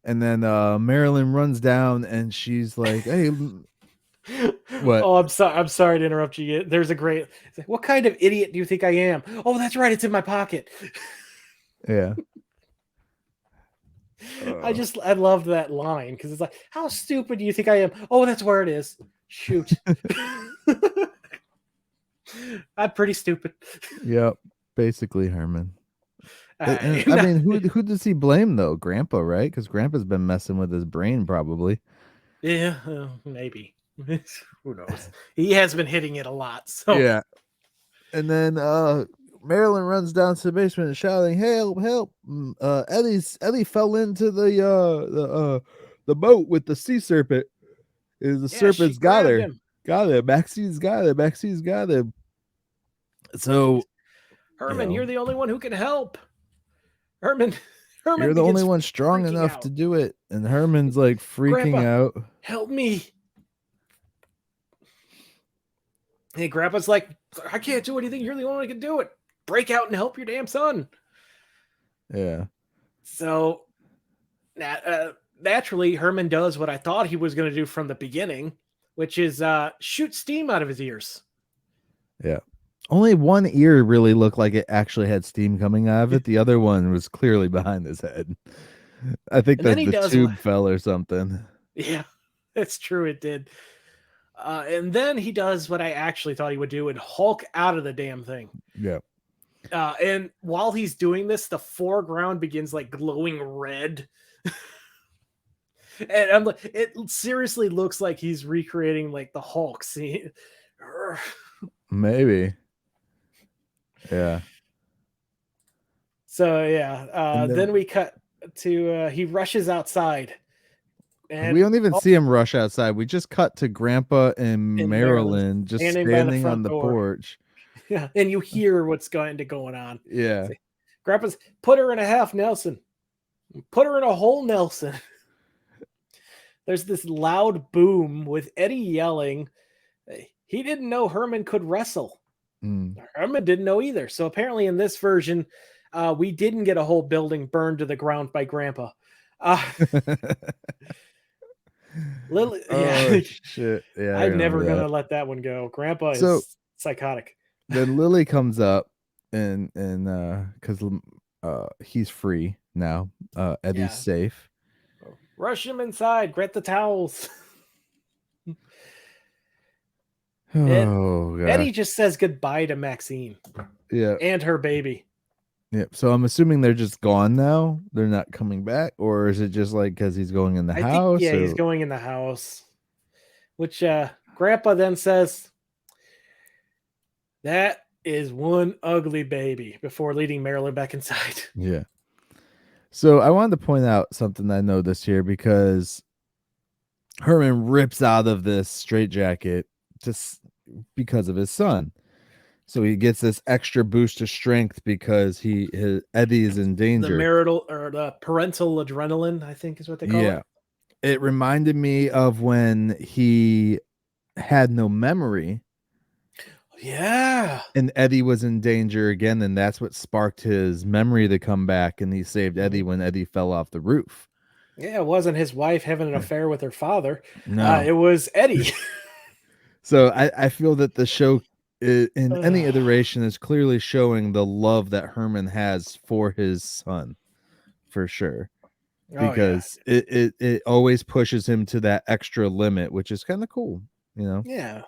And then Marilyn runs down and she's like, hey, what? Oh, I'm sorry to interrupt you. There's a great, like, what kind of idiot do you think I am? Oh, that's right. It's in my pocket. Yeah. I loved that line because it's like, how stupid do you think I am? Oh, that's where it is. Shoot. I'm pretty stupid. Yep. Basically, Herman. I mean, who does he blame though? Grandpa, right? Because Grandpa's been messing with his brain, probably. Yeah, maybe. Who knows? He has been hitting it a lot. So yeah. And then Marilyn runs down to the basement and shouting, "Help! Help! Eddie fell into the boat with the sea serpent. The serpent's got her. Him. Got it. Maxine's got it. Maxine's got it." So, Herman, you're the only one who can help. Herman, you're the only one strong enough to do it. And Herman's like freaking out. Help me. Hey, Grandpa's like, I can't do anything. You're the only one who can do it. Break out and help your damn son. Yeah. So, naturally, Herman does what I thought he was going to do from the beginning, which is shoot steam out of his ears. Yeah. Only one ear really looked like it actually had steam coming out of it. The other one was clearly behind his head. I think that the tube fell or something. Yeah, that's true. It did. And then he does what I actually thought he would do and Hulk out of the damn thing. Yeah. And while he's doing this, the foreground begins like glowing red. And I'm like, it seriously looks like he's recreating like the Hulk scene. Maybe. Yeah. So yeah, then we cut to he rushes outside. And we don't even see him rush outside. We just cut to Grandpa and Marilyn just standing on the porch. Yeah, and you hear what's going on. Yeah. Grandpa's, put her in a half, Nelson. Put her in a whole, Nelson. There's this loud boom with Eddie yelling. He didn't know Herman could wrestle. Herman didn't know either. So apparently in this version, we didn't get a whole building burned to the ground by Grandpa. Lily, Oh yeah. shit! Yeah, I I'm never remember gonna that. let that one go. Grandpa So is psychotic. then Lily comes up and because he's free now. Eddie's Yeah. safe. Rush him inside. Get the towels. And Oh gosh. Eddie just says goodbye to Maxine Yeah. and her baby. Yep. So I'm assuming they're just gone now. They're not coming back, or is it just like because he's going in the I think, house? yeah, he's Or going in the house. Which Grandpa then says, that is one ugly baby, before leading Marilyn back inside. yeah. So I wanted to point out something I noticed here because Herman rips out of this straitjacket just because of his son. So he gets this extra boost of strength because Eddie is in The danger. marital or the parental adrenaline, I think is what they call it. Yeah. It reminded me of when he had no memory Yeah. and Eddie was in danger again, and that's what sparked his memory to come back, and he saved Eddie when Eddie fell off the roof. Yeah, it wasn't his wife having an affair with her father. No. It was Eddie. So I feel that the show in any iteration is clearly showing the love that Herman has for his son, for sure. Because it always pushes him to that extra limit, which is kind of cool, you know. Yeah.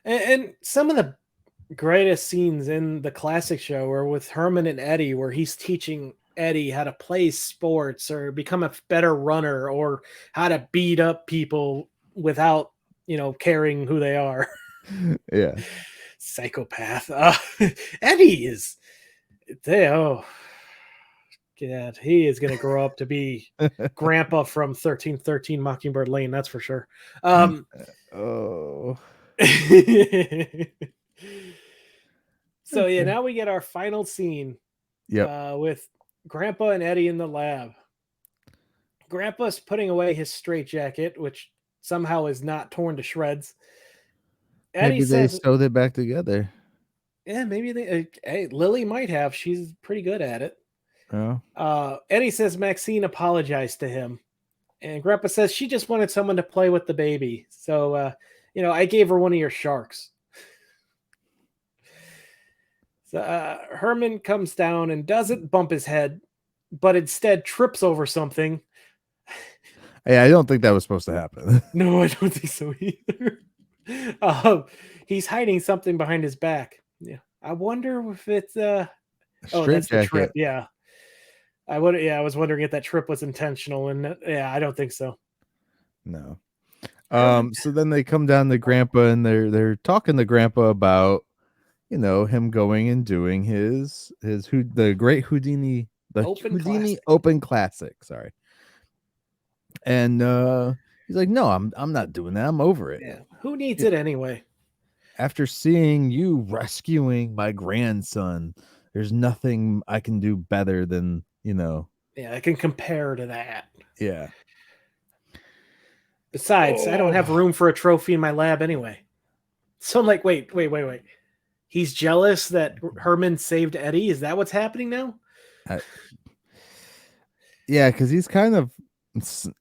And some of the greatest scenes in the classic show are with Herman and Eddie, where he's teaching Eddie how to play sports or become a better runner or how to beat up people without, caring who they are. Yeah. Psychopath. Eddie is, oh, God, he is going to grow up to be Grandpa from 1313 Mockingbird Lane. That's for sure. Oh. So yeah, now we get our final scene. Yep. With Grandpa and Eddie in the lab. Grandpa's putting away his straitjacket, which somehow is not torn to shreds. Eddie Maybe they says, sewed it back together. "Yeah, maybe they. Hey, Lily might have. She's pretty good at it." Oh. Eddie says Maxine apologized to him, and Grandpa says she just wanted someone to play with the baby. So, I gave her one of your sharks. So Herman comes down and doesn't bump his head, but instead trips over something. Yeah, I don't think that was supposed to happen. No, I don't think so either. He's hiding something behind his back. Yeah, I wonder if it's oh, that's the trip. Yeah, I was wondering if that trip was intentional, and yeah, I don't think so. No. So then they come down to Grandpa and they're talking to Grandpa about him going and doing the great Houdini Open Classic, sorry. And he's like, "No, I'm not doing that. I'm over it." Yeah, who needs it anyway? After seeing you rescuing my grandson, there's nothing I can do better than, Yeah, I can compare to that. Yeah. Besides, I don't have room for a trophy in my lab anyway. So I'm like, wait. He's jealous that Herman saved Eddie. Is that what's happening now? Yeah, because he's kind of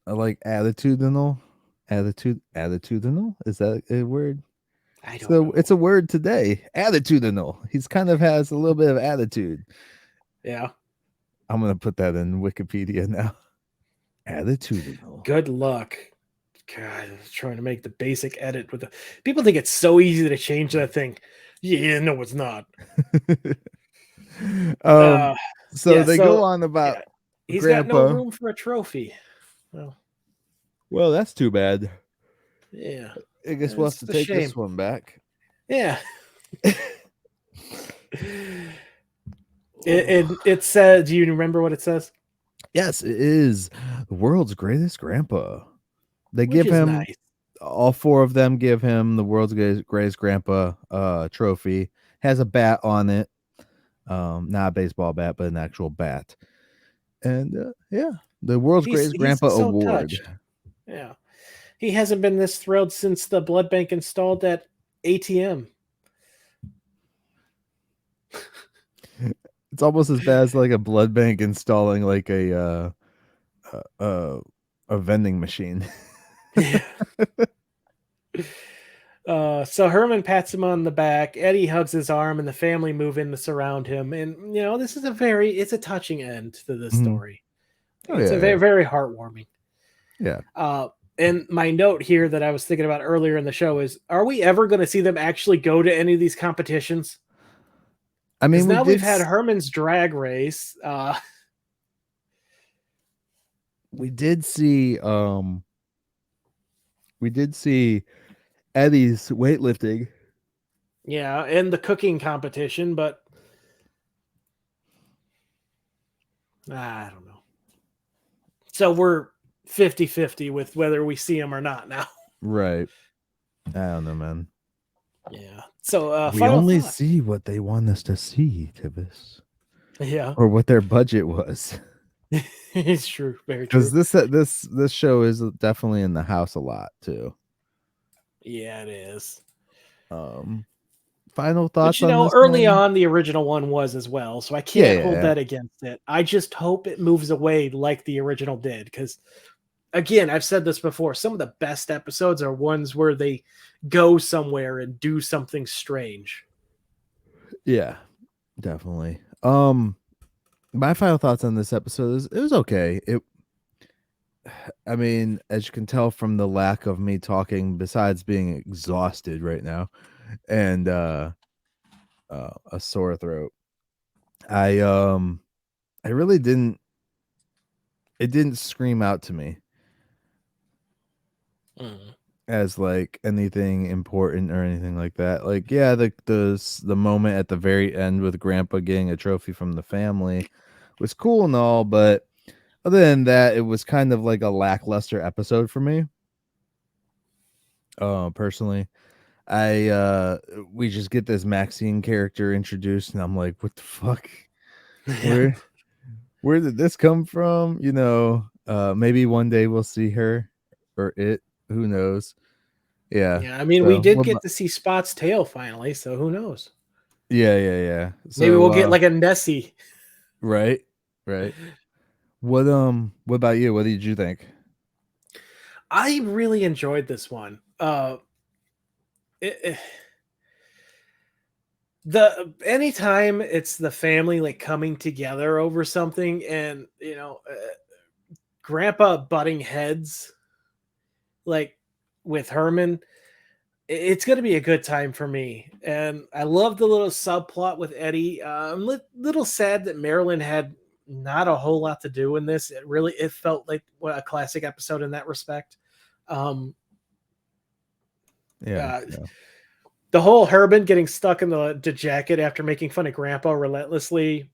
like attitudinal. Attitudinal? Is that a word? I don't know. It's a word today. Attitudinal. He's kind of has a little bit of attitude. Yeah. I'm gonna put that in Wikipedia now. Attitudinal. Good luck. God, I was trying to make the basic edit with the people think it's so easy to change that thing. Yeah, no, it's not. So they go on about he's Grandpa. got no room for a trophy. Well, that's too bad. Yeah. I guess we'll have to take this one back. Yeah. It says, do you remember what it says? Yes, it is the world's greatest grandpa. They give him all four of them give him the world's greatest grandpa trophy. Has a bat on it. Not a baseball bat, but an actual bat. And yeah, the world's greatest grandpa award. Touched. Yeah. He hasn't been this thrilled since the blood bank installed that ATM. It's almost as bad as like a blood bank installing like a vending machine. So Herman pats him on the back. Eddie hugs his arm, and the family move in to surround him. And this is it's a touching end to this story. Oh, it's a very, very heartwarming. Yeah. And my note here that I was thinking about earlier in the show is: are we ever going to see them actually go to any of these competitions? I mean, we've had Herman's drag race. We did see Eddie's weightlifting. Yeah, and the cooking competition, but I don't know. So we're 50-50 with whether we see him or not now. Right. I don't know, man. Yeah. So we only see what they want us to see, Tivis. Yeah. Or what their budget was. It's true. Very true. Because this show is definitely in the house a lot too. Yeah, it is. Final thoughts on this early on, the original one was as well, so I can't hold that against it. I just hope it moves away like the original did, because again, I've said this before, some of the best episodes are ones where they go somewhere and do something strange. Yeah, definitely. My final thoughts on this episode is it was okay. I mean, as you can tell from the lack of me talking, besides being exhausted right now and a sore throat, I really didn't scream out to me as like anything important or anything like that. Like, yeah, the moment at the very end with Grandpa getting a trophy from the family was cool and all, but other than that, it was kind of like a lackluster episode for me. Personally, we just get this Maxine character introduced, and I'm like, what the fuck? Where did this come from? Maybe one day we'll see her or it. Who knows? Yeah. Yeah. I mean, we did get to see Spot's tail finally, so who knows? Yeah. So, maybe we'll get like a Nessie. Right. What about you? What did you think? I really enjoyed this one. Anytime it's the family like coming together over something, and Grandpa butting heads like with Herman, it's going to be a good time for me. And I love the little subplot with Eddie. I'm a little sad that Marilyn had not a whole lot to do in this. It felt like a classic episode in that respect. Yeah. The whole Herman getting stuck in the jacket after making fun of Grandpa relentlessly,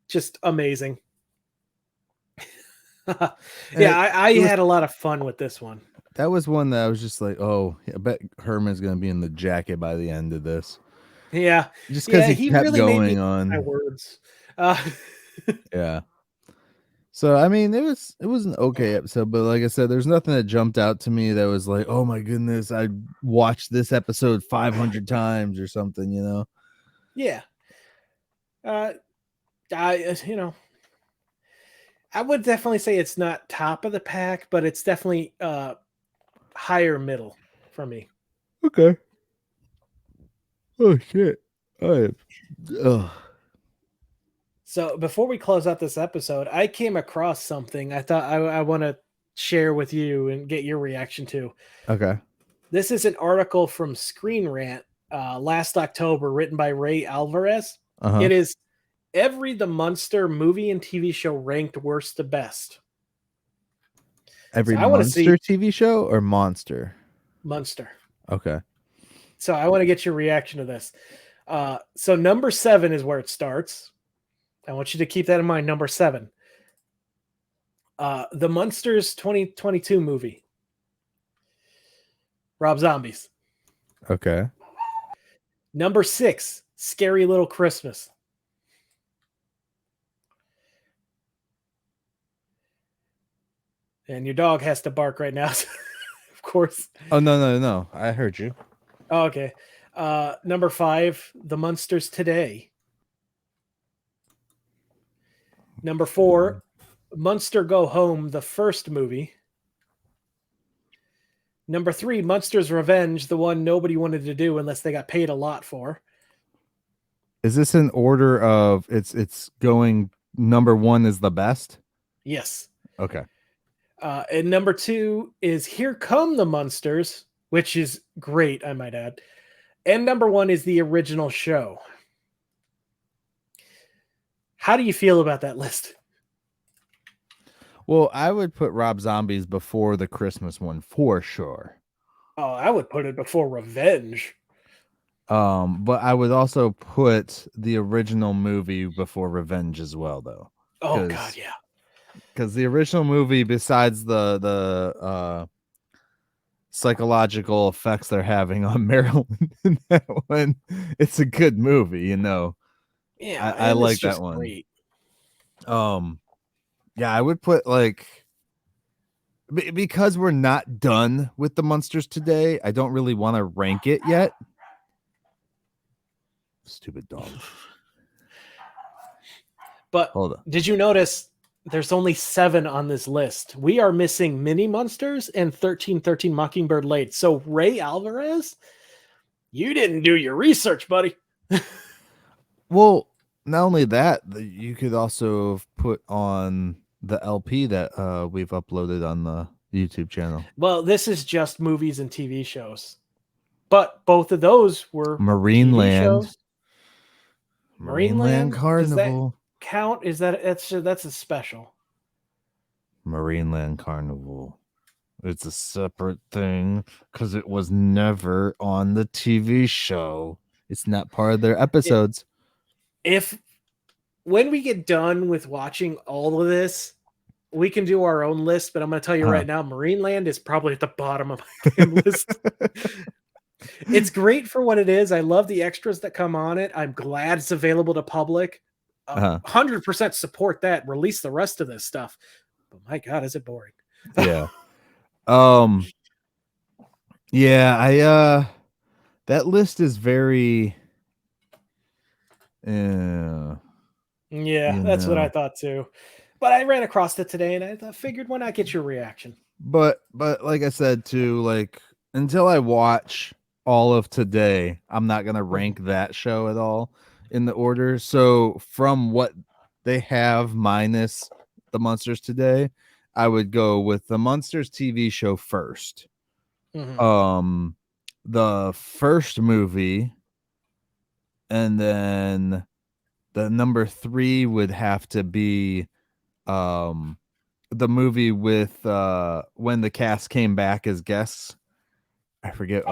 just amazing. Yeah, I had a lot of fun with this one. That was one that I was just like, oh, I bet Herman's gonna be in the jacket by the end of this. Yeah, just because he kept really going made me on. my words. Yeah. So I mean, it was an okay episode, but like I said, there's nothing that jumped out to me that was like, oh my goodness, I watched this episode 500 times or something, Yeah. I would definitely say it's not top of the pack, but it's definitely higher middle for me. Okay. Oh shit. So before we close out this episode, I came across something I thought I want to share with you and get your reaction to. Okay. This is an article from Screen Rant last October, written by Ray Alvarez. It is every The Munster movie and TV show ranked worst to best. Every Munster TV show or Monster? Munster. Okay. So I want to get your reaction to this. So number 7 is where it starts. I want you to keep that in mind. Number 7. The Munsters 2022 movie. Rob Zombies. Okay. Number 6, Scary Little Christmas. And your dog has to bark right now, of course. Oh, no. I heard you. Oh, okay. Number 5, The Munsters Today. Number 4, Munster Go Home, the first movie. Number 3, Munster's Revenge, the one nobody wanted to do unless they got paid a lot for. Is this in order of it's going number 1 is the best? Yes. Okay. And number 2 is Here Come the Munsters, which is great, I might add. And number 1 is the original show. How do you feel about that list? Well, I would put Rob Zombies before the Christmas one for sure. Oh, I would put it before Revenge. But I would also put the original movie before Revenge as well, though. Oh God, yeah. Because the original movie, besides the psychological effects they're having on Maryland in that one, it's a good movie, you know. Yeah, I like that one. Great. Yeah, I would put like, because we're not done with the Munsters today, I don't really want to rank it yet. Stupid dog. But did you notice there's only 7 on this list? We are missing Mini Munsters and 1313 Mockingbird Late. So Ray Alvarez, you didn't do your research, buddy. Well, not only that, you could also put on the LP that we've uploaded on the YouTube channel. Well, this is just movies and TV shows, but both of those were Marineland. Marineland Carnival. Does that count? Is that's a special? Marineland Carnival. It's a separate thing because it was never on the TV show. It's not part of their episodes. When we get done with watching all of this, we can do our own list, but I'm going to tell you right now, Marineland is probably at the bottom of my list. It's great for what it is. I love the extras that come on it. I'm glad it's available to public. 100% support that. Release the rest of this stuff. But my God, is it boring? Yeah. Yeah, that list is very yeah, that's what I thought too. But I ran across it today and I figured, why not get your reaction? But like I said too, like until I watch all of today, I'm not gonna rank that show at all in the order. So from what they have minus the Munsters today, I would go with the Munsters TV show first. The first movie, and then the number 3 would have to be the movie with when the cast came back as guests. I forget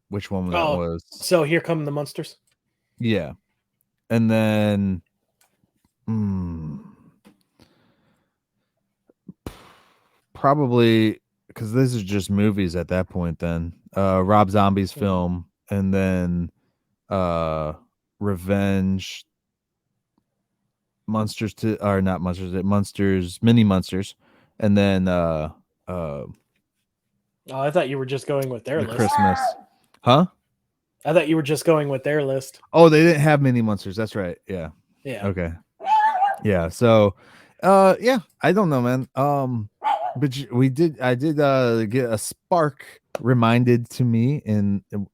which one that was. So Here Come the Munsters. Yeah. And then probably, because this is just movies at that point, then Rob Zombie's film, and then Revenge, Munsters Mini Munsters, and then I thought you were just going with their list. Christmas. Huh? I thought you were just going with their list. Oh, they didn't have Mini Munsters. That's right. Yeah. Yeah. Okay. Yeah. So yeah, I don't know, man. But I did get a spark reminded to me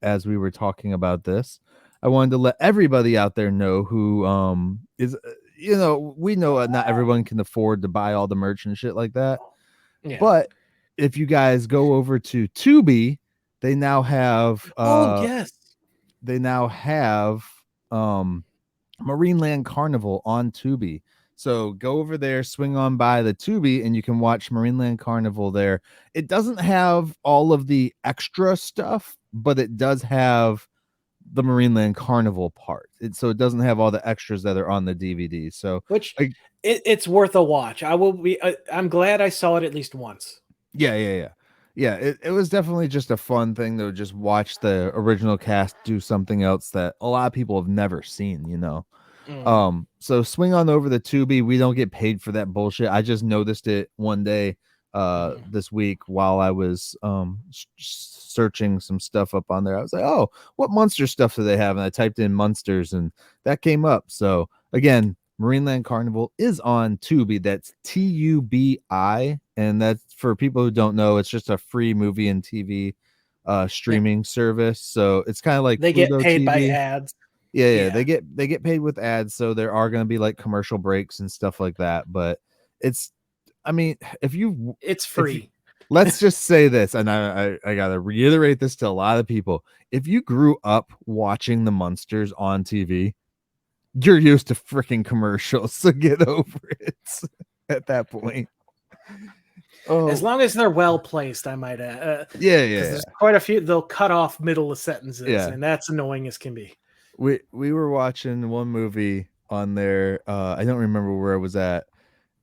as we were talking about this. I wanted to let everybody out there know who is, we know not everyone can afford to buy all the merch and shit like that. Yeah. But if you guys go over to Tubi, they now have they now have Marineland Carnival on Tubi. So go over there, swing on by the Tubi, and you can watch Marineland Carnival there. It doesn't have all of the extra stuff, but it does have the Marineland Carnival part. So it doesn't have all the extras that are on the DVD. So it's worth a watch. I'm glad I saw it at least once. Yeah. It was definitely just a fun thing to just watch the original cast do something else that a lot of people have never seen, So swing on over the Tubi. We don't get paid for that bullshit. I just noticed it one day this week while I was searching some stuff up on there. I was like, oh, what Munster stuff do they have? And I typed in Munsters and that came up. So again, Marineland Carnival is on Tubi. That's TUBI, and that's for people who don't know. It's just a free movie and TV streaming service. So it's kind of like they Pluto get paid TV. by ads. Yeah, they get paid with ads, so there are going to be like commercial breaks and stuff like that. But it's, I mean, it's free. Let's just say this, and I gotta reiterate this to a lot of people. If you grew up watching the Munsters on TV, you're used to freaking commercials, so get over it at that point. As long as they're well placed, I might add. Yeah. There's quite a few. They'll cut off middle of sentences, and that's annoying as can be. We were watching one movie on there. I don't remember where it was at,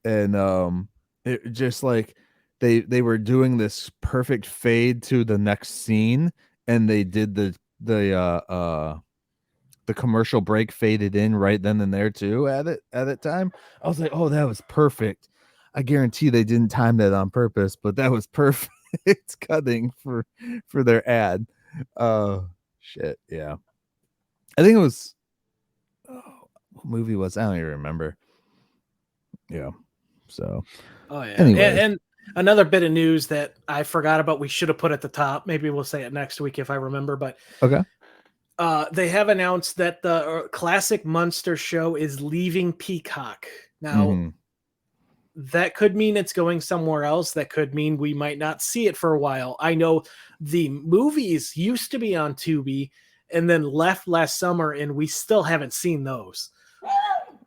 and it just like they were doing this perfect fade to the next scene, and they did the commercial break faded in right then and there too at that time. I was like, oh, that was perfect. I guarantee they didn't time that on purpose, but that was perfect cutting for their ad. Shit, yeah. I think it was what movie was I don't even remember. Yeah. So anyway. And another bit of news that I forgot about, we should have put at the top. Maybe we'll say it next week if I remember, but okay. They have announced that the classic Munster show is leaving Peacock. Now, that could mean it's going somewhere else. That could mean we might not see it for a while. I know the movies used to be on Tubi and then left last summer, and we still haven't seen those.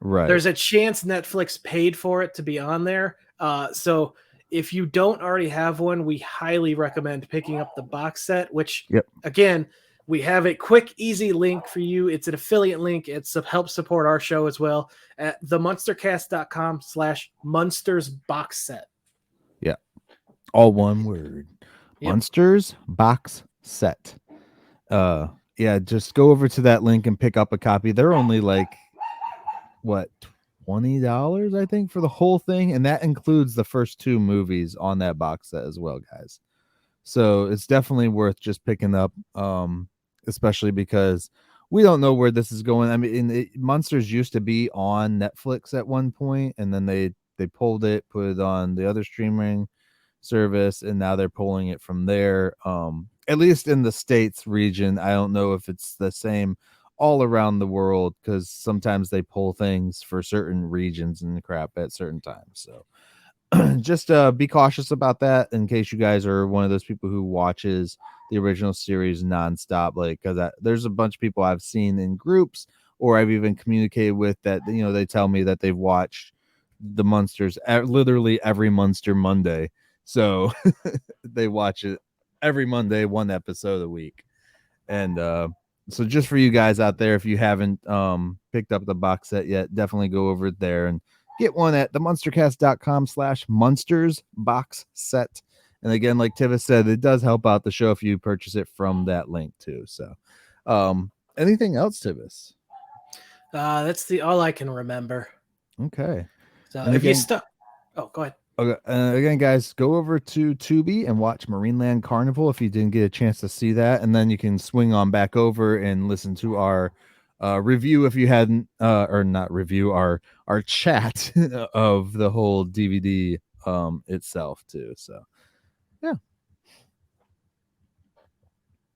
Right. There's a chance Netflix paid for it to be on there. So if you don't already have one, we highly recommend picking up the box set, which, again, we have a quick, easy link for you. It's an affiliate link. It's to help support our show as well at themunstercast.com/Munsters box set. Yeah. All one word. Munsters box set. Yeah, just go over to that link and pick up a copy. They're only like what, $20, I think, for the whole thing, and that includes the first 2 movies on that box set as well, guys. So it's definitely worth just picking up, especially because we don't know where this is going. I mean, Munsters used to be on Netflix at one point, and then they pulled it, put it on the other streaming service, and now they're pulling it from there. At least in the States region. I don't know if it's the same all around the world, because sometimes they pull things for certain regions and crap at certain times. So just be cautious about that in case you guys are one of those people who watches the original series nonstop. Like, because there's a bunch of people I've seen in groups, or I've even communicated with, that they tell me that they've watched the Munsters literally every Munster Monday. So they watch it every Monday, 1 episode a week. And so just for you guys out there, if you haven't picked up the box set yet, definitely go over there and get one at themunstercast.com/Munsters box set. And again, like Tivis said, it does help out the show if you purchase it from that link too. So anything else, Tivis? That's all I can remember. Okay. So and if you go ahead. Okay. Again, guys, go over to Tubi and watch Marineland Carnival if you didn't get a chance to see that, and then you can swing on back over and listen to our review if you hadn't, or not review, our chat of the whole DVD itself too. So yeah.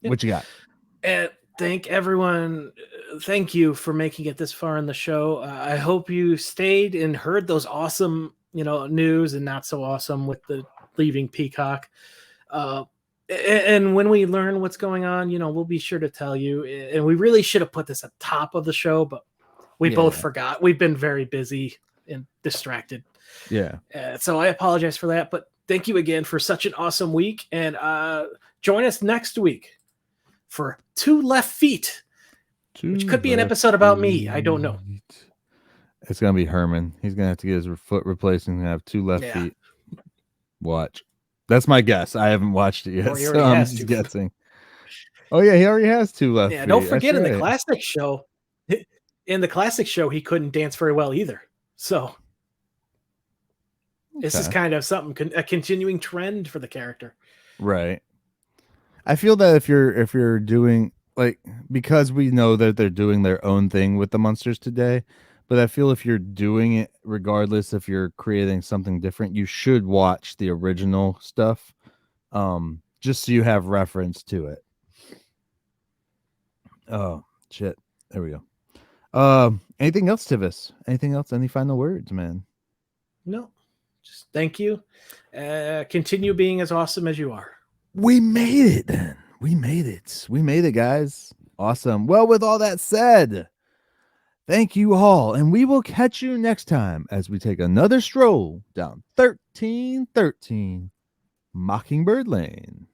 What you got? And thank everyone. Thank you for making it this far in the show. I hope you stayed and heard those awesome news, and not so awesome with the leaving Peacock. And when we learn what's going on, we'll be sure to tell you. And we really should have put this at the top of the show, but we both forgot. We've been very busy and distracted. Yeah. So I apologize for that, but thank you again for such an awesome week. And join us next week for 2 Left Feet, which could be an episode about me. I don't know. It's gonna be Herman. He's gonna have to get his foot replaced and have 2 left feet. Watch. That's my guess. I haven't watched it yet, so I'm just guessing. Oh yeah, he already has 2 left feet. Yeah, don't forget, in the classic show, he couldn't dance very well either. So this is kind of something, a continuing trend for the character. Right. I feel that if you're doing, like, because we know that they're doing their own thing with the Munsters today, But I feel if you're doing it, regardless if you're creating something different, you should watch the original stuff, just so you have reference to it. Oh shit! There we go. Anything else, Tivis? Anything else? Any final words, man? No, just thank you. Continue being as awesome as you are. We made it, then. We made it. We made it, guys. Awesome. Well, with all that said, thank you all, and we will catch you next time as we take another stroll down 1313 Mockingbird Lane.